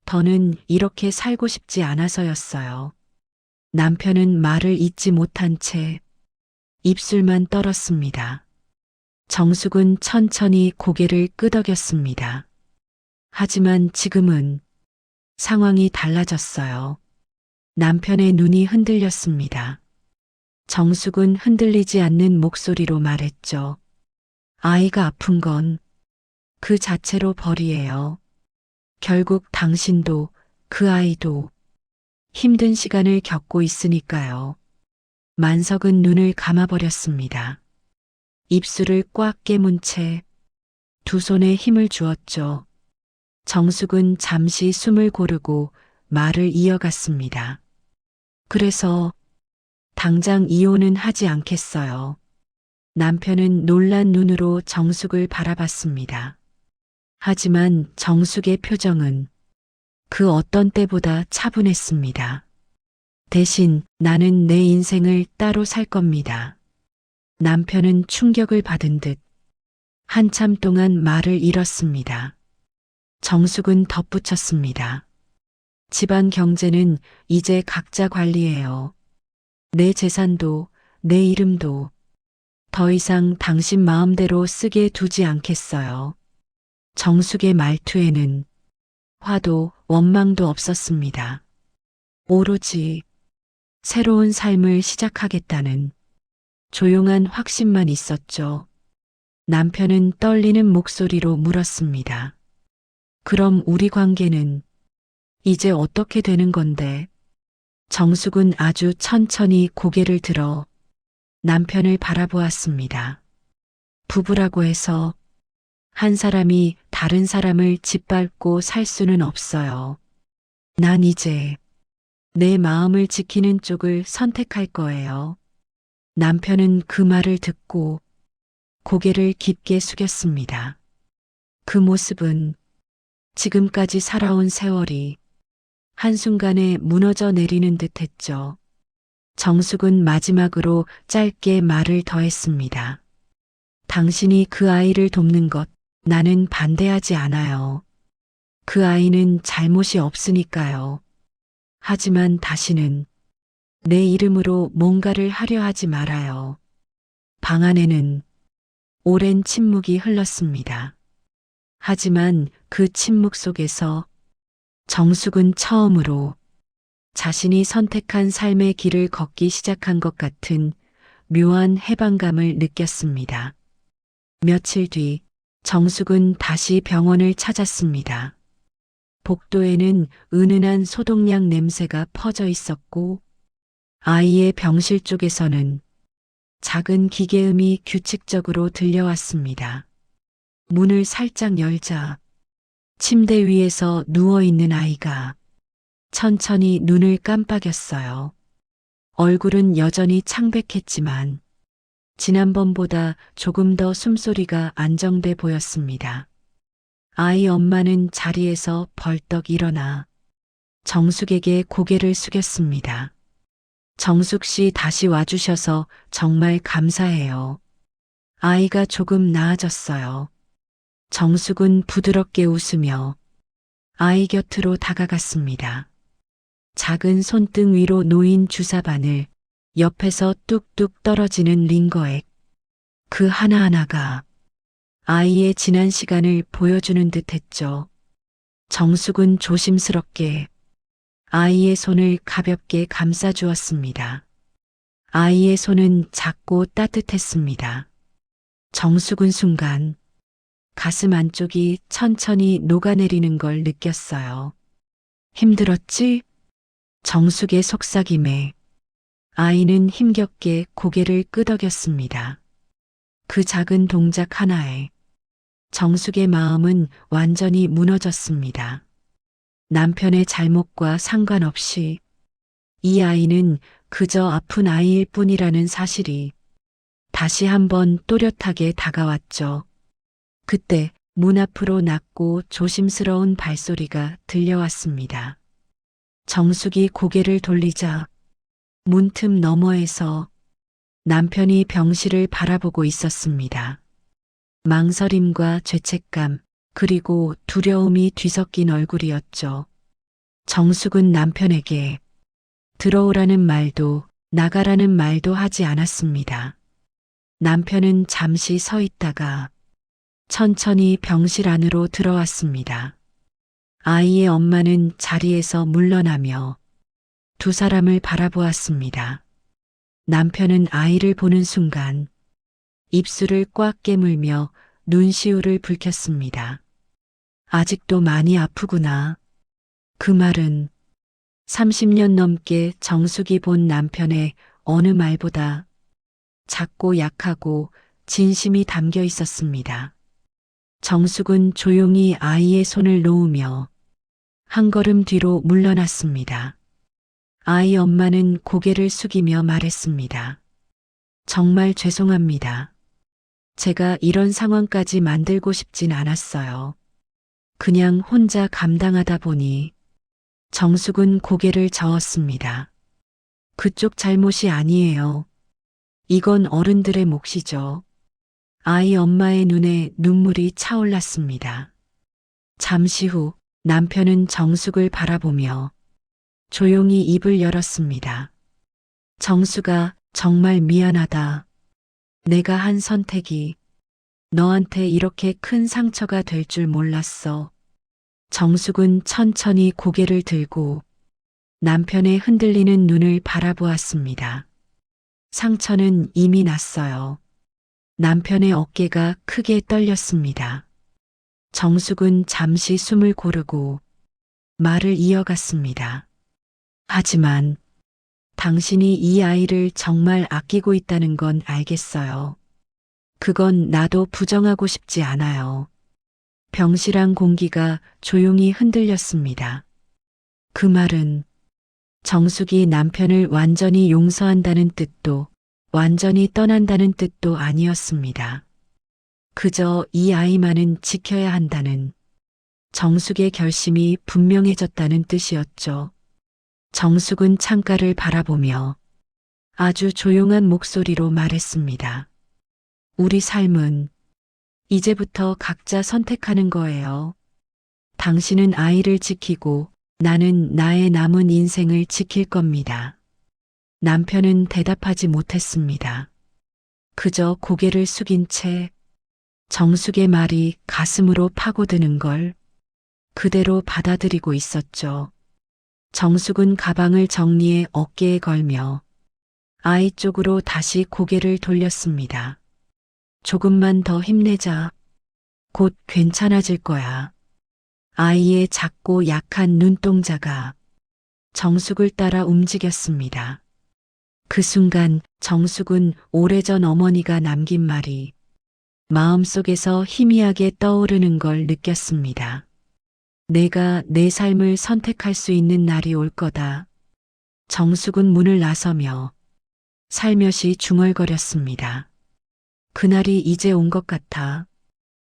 더는 이렇게 살고 싶지 않아서였어요. 남편은 말을 잇지 못한 채 입술만 떨었습니다. 정숙은 천천히 고개를 끄덕였습니다. 하지만 지금은 상황이 달라졌어요. 남편의 눈이 흔들렸습니다. 정숙은 흔들리지 않는 목소리로 말했죠. 아이가 아픈 건 그 자체로 벌이에요. 결국 당신도 그 아이도 힘든 시간을 겪고 있으니까요. 만석은 눈을 감아버렸습니다. 입술을 꽉 깨문 채 두 손에 힘을 주었죠. 정숙은 잠시 숨을 고르고 말을 이어갔습니다. 그래서 당장 이혼은 하지 않겠어요. 남편은 놀란 눈으로 정숙을 바라봤습니다. 하지만 정숙의 표정은 그 어떤 때보다 차분했습니다. 대신 나는 내 인생을 따로 살 겁니다. 남편은 충격을 받은 듯 한참 동안 말을 잃었습니다. 정숙은 덧붙였습니다. 집안 경제는 이제 각자 관리해요. 내 재산도 내 이름도 더 이상 당신 마음대로 쓰게 두지 않겠어요. 정숙의 말투에는 화도 원망도 없었습니다. 오로지 새로운 삶을 시작하겠다는 조용한 확신만 있었죠. 남편은 떨리는 목소리로 물었습니다. 그럼 우리 관계는 이제 어떻게 되는 건데? 정숙은 아주 천천히 고개를 들어 남편을 바라보았습니다. 부부라고 해서 한 사람이 다른 사람을 짓밟고 살 수는 없어요. 난 이제 내 마음을 지키는 쪽을 선택할 거예요. 남편은 그 말을 듣고 고개를 깊게 숙였습니다. 그 모습은 지금까지 살아온 세월이 한순간에 무너져 내리는 듯 했죠. 정숙은 마지막으로 짧게 말을 더했습니다. 당신이 그 아이를 돕는 것 나는 반대하지 않아요. 그 아이는 잘못이 없으니까요. 하지만 다시는 내 이름으로 뭔가를 하려 하지 말아요. 방 안에는 오랜 침묵이 흘렀습니다. 하지만 그 침묵 속에서 정숙은 처음으로 자신이 선택한 삶의 길을 걷기 시작한 것 같은 묘한 해방감을 느꼈습니다. 며칠 뒤 정숙은 다시 병원을 찾았습니다. 복도에는 은은한 소독약 냄새가 퍼져 있었고 아이의 병실 쪽에서는 작은 기계음이 규칙적으로 들려왔습니다. 문을 살짝 열자 침대 위에서 누워있는 아이가 천천히 눈을 깜빡였어요. 얼굴은 여전히 창백했지만 지난번보다 조금 더 숨소리가 안정돼 보였습니다. 아이 엄마는 자리에서 벌떡 일어나 정숙에게 고개를 숙였습니다. 정숙 씨 다시 와주셔서 정말 감사해요. 아이가 조금 나아졌어요. 정숙은 부드럽게 웃으며 아이 곁으로 다가갔습니다. 작은 손등 위로 놓인 주사바늘, 옆에서 뚝뚝 떨어지는 링거액. 그 하나하나가 아이의 지난 시간을 보여주는 듯 했죠. 정숙은 조심스럽게 아이의 손을 가볍게 감싸주었습니다. 아이의 손은 작고 따뜻했습니다. 정숙은 순간 가슴 안쪽이 천천히 녹아내리는 걸 느꼈어요. 힘들었지? 정숙의 속삭임에 아이는 힘겹게 고개를 끄덕였습니다. 그 작은 동작 하나에 정숙의 마음은 완전히 무너졌습니다. 남편의 잘못과 상관없이 이 아이는 그저 아픈 아이일 뿐이라는 사실이 다시 한번 또렷하게 다가왔죠. 그때 문 앞으로 낮고 조심스러운 발소리가 들려왔습니다. 정숙이 고개를 돌리자 문틈 너머에서 남편이 병실을 바라보고 있었습니다. 망설임과 죄책감, 그리고 두려움이 뒤섞인 얼굴이었죠. 정숙은 남편에게 들어오라는 말도 나가라는 말도 하지 않았습니다. 남편은 잠시 서 있다가 천천히 병실 안으로 들어왔습니다. 아이의 엄마는 자리에서 물러나며 두 사람을 바라보았습니다. 남편은 아이를 보는 순간 입술을 꽉 깨물며 눈시울을 붉혔습니다. 아직도 많이 아프구나. 그 말은 30년 넘게 정숙이 본 남편의 어느 말보다 작고 약하고 진심이 담겨 있었습니다. 정숙은 조용히 아이의 손을 놓으며 한 걸음 뒤로 물러났습니다. 아이 엄마는 고개를 숙이며 말했습니다. 정말 죄송합니다. 제가 이런 상황까지 만들고 싶진 않았어요. 그냥 혼자 감당하다 보니. 정숙은 고개를 저었습니다. 그쪽 잘못이 아니에요. 이건 어른들의 몫이죠. 아이 엄마의 눈에 눈물이 차올랐습니다. 잠시 후 남편은 정숙을 바라보며 조용히 입을 열었습니다. 정숙아, 정말 미안하다. 내가 한 선택이 너한테 이렇게 큰 상처가 될 줄 몰랐어. 정숙은 천천히 고개를 들고 남편의 흔들리는 눈을 바라보았습니다. 상처는 이미 났어요. 남편의 어깨가 크게 떨렸습니다. 정숙은 잠시 숨을 고르고 말을 이어갔습니다. 하지만 당신이 이 아이를 정말 아끼고 있다는 건 알겠어요. 그건 나도 부정하고 싶지 않아요. 병실 안 공기가 조용히 흔들렸습니다. 그 말은 정숙이 남편을 완전히 용서한다는 뜻도 완전히 떠난다는 뜻도 아니었습니다. 그저 이 아이만은 지켜야 한다는 정숙의 결심이 분명해졌다는 뜻이었죠. 정숙은 창가를 바라보며 아주 조용한 목소리로 말했습니다. 우리 삶은 이제부터 각자 선택하는 거예요. 당신은 아이를 지키고 나는 나의 남은 인생을 지킬 겁니다. 남편은 대답하지 못했습니다. 그저 고개를 숙인 채 정숙의 말이 가슴으로 파고드는 걸 그대로 받아들이고 있었죠. 정숙은 가방을 정리해 어깨에 걸며 아이 쪽으로 다시 고개를 돌렸습니다. 조금만 더 힘내자. 곧 괜찮아질 거야. 아이의 작고 약한 눈동자가 정숙을 따라 움직였습니다. 그 순간 정숙은 오래전 어머니가 남긴 말이 마음속에서 희미하게 떠오르는 걸 느꼈습니다. 내가 내 삶을 선택할 수 있는 날이 올 거다. 정숙은 문을 나서며 살며시 중얼거렸습니다. 그날이 이제 온 것 같아.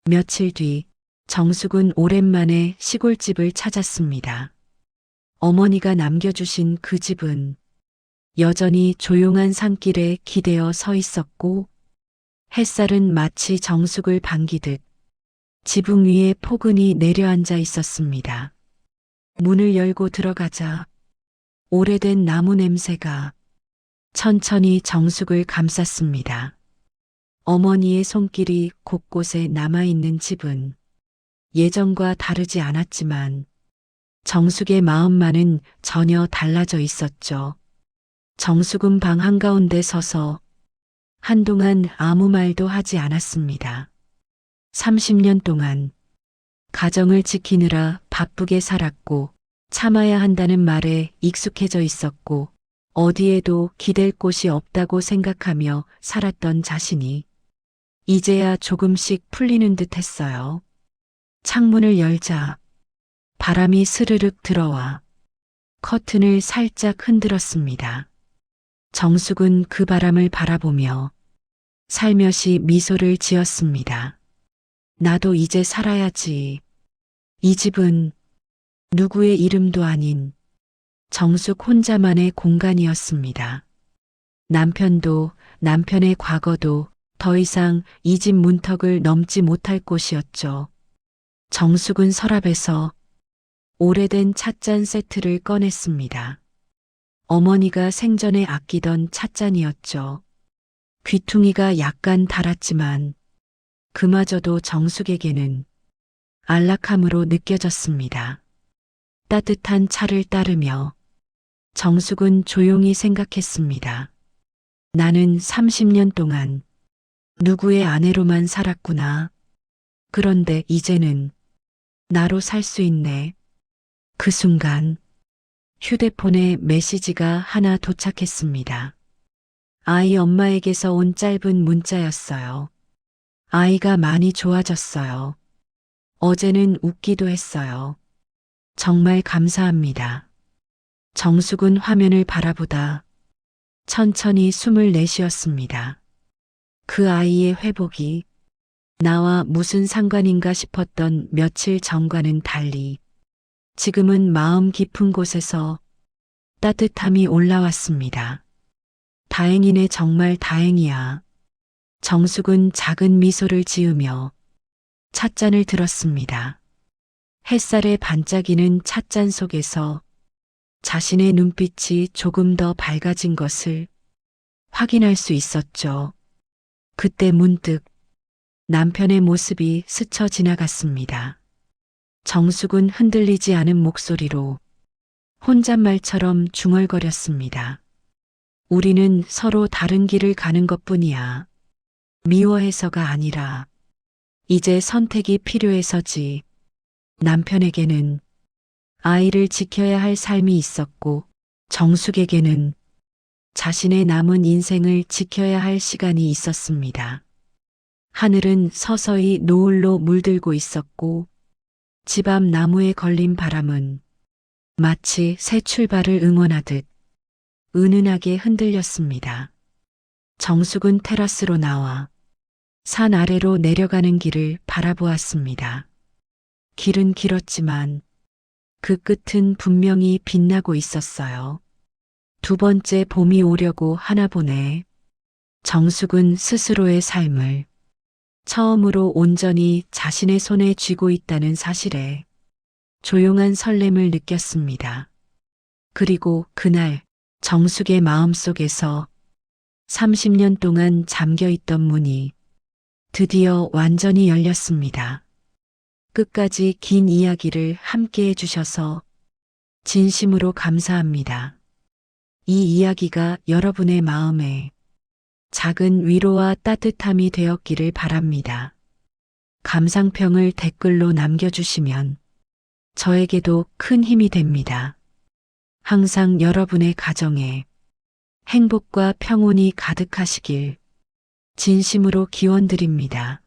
며칠 뒤 정숙은 오랜만에 시골집을 찾았습니다. 어머니가 남겨주신 그 집은 여전히 조용한 산길에 기대어 서 있었고 햇살은 마치 정숙을 반기듯 지붕 위에 포근히 내려앉아 있었습니다. 문을 열고 들어가자 오래된 나무 냄새가 천천히 정숙을 감쌌습니다. 어머니의 손길이 곳곳에 남아있는 집은 예전과 다르지 않았지만 정숙의 마음만은 전혀 달라져 있었죠. 정숙은 방 한가운데 서서 한동안 아무 말도 하지 않았습니다. 30년 동안 가정을 지키느라 바쁘게 살았고 참아야 한다는 말에 익숙해져 있었고 어디에도 기댈 곳이 없다고 생각하며 살았던 자신이 이제야 조금씩 풀리는 듯 했어요. 창문을 열자 바람이 스르륵 들어와 커튼을 살짝 흔들었습니다. 정숙은 그 바람을 바라보며 살며시 미소를 지었습니다. 나도 이제 살아야지. 이 집은 누구의 이름도 아닌 정숙 혼자만의 공간이었습니다. 남편도 남편의 과거도 더 이상 이 집 문턱을 넘지 못할 곳이었죠. 정숙은 서랍에서 오래된 찻잔 세트를 꺼냈습니다. 어머니가 생전에 아끼던 찻잔이었죠. 귀퉁이가 약간 닳았지만 그마저도 정숙에게는 안락함으로 느껴졌습니다. 따뜻한 차를 따르며 정숙은 조용히 생각했습니다. 나는 30년 동안 누구의 아내로만 살았구나. 그런데 이제는 나로 살 수 있네. 그 순간 휴대폰에 메시지가 하나 도착했습니다. 아이 엄마에게서 온 짧은 문자였어요. 아이가 많이 좋아졌어요. 어제는 웃기도 했어요. 정말 감사합니다. 정숙은 화면을 바라보다 천천히 숨을 내쉬었습니다. 그 아이의 회복이 나와 무슨 상관인가 싶었던 며칠 전과는 달리 지금은 마음 깊은 곳에서 따뜻함이 올라왔습니다. 다행이네, 정말 다행이야. 정숙은 작은 미소를 지으며 찻잔을 들었습니다. 햇살에 반짝이는 찻잔 속에서 자신의 눈빛이 조금 더 밝아진 것을 확인할 수 있었죠. 그때 문득 남편의 모습이 스쳐 지나갔습니다. 정숙은 흔들리지 않은 목소리로 혼잣말처럼 중얼거렸습니다. 우리는 서로 다른 길을 가는 것뿐이야. 미워해서가 아니라 이제 선택이 필요해서지. 남편에게는 아이를 지켜야 할 삶이 있었고 정숙에게는 자신의 남은 인생을 지켜야 할 시간이 있었습니다. 하늘은 서서히 노을로 물들고 있었고 집 앞 나무에 걸린 바람은 마치 새 출발을 응원하듯 은은하게 흔들렸습니다. 정숙은 테라스로 나와 산 아래로 내려가는 길을 바라보았습니다. 길은 길었지만 그 끝은 분명히 빛나고 있었어요. 두 번째 봄이 오려고 하나 보네. 정숙은 스스로의 삶을 처음으로 온전히 자신의 손에 쥐고 있다는 사실에 조용한 설렘을 느꼈습니다. 그리고 그날 정숙의 마음속에서 30년 동안 잠겨있던 문이 드디어 완전히 열렸습니다. 끝까지 긴 이야기를 함께 해주셔서 진심으로 감사합니다. 이 이야기가 여러분의 마음에 작은 위로와 따뜻함이 되었기를 바랍니다. 감상평을 댓글로 남겨주시면 저에게도 큰 힘이 됩니다. 항상 여러분의 가정에 행복과 평온이 가득하시길 진심으로 기원드립니다.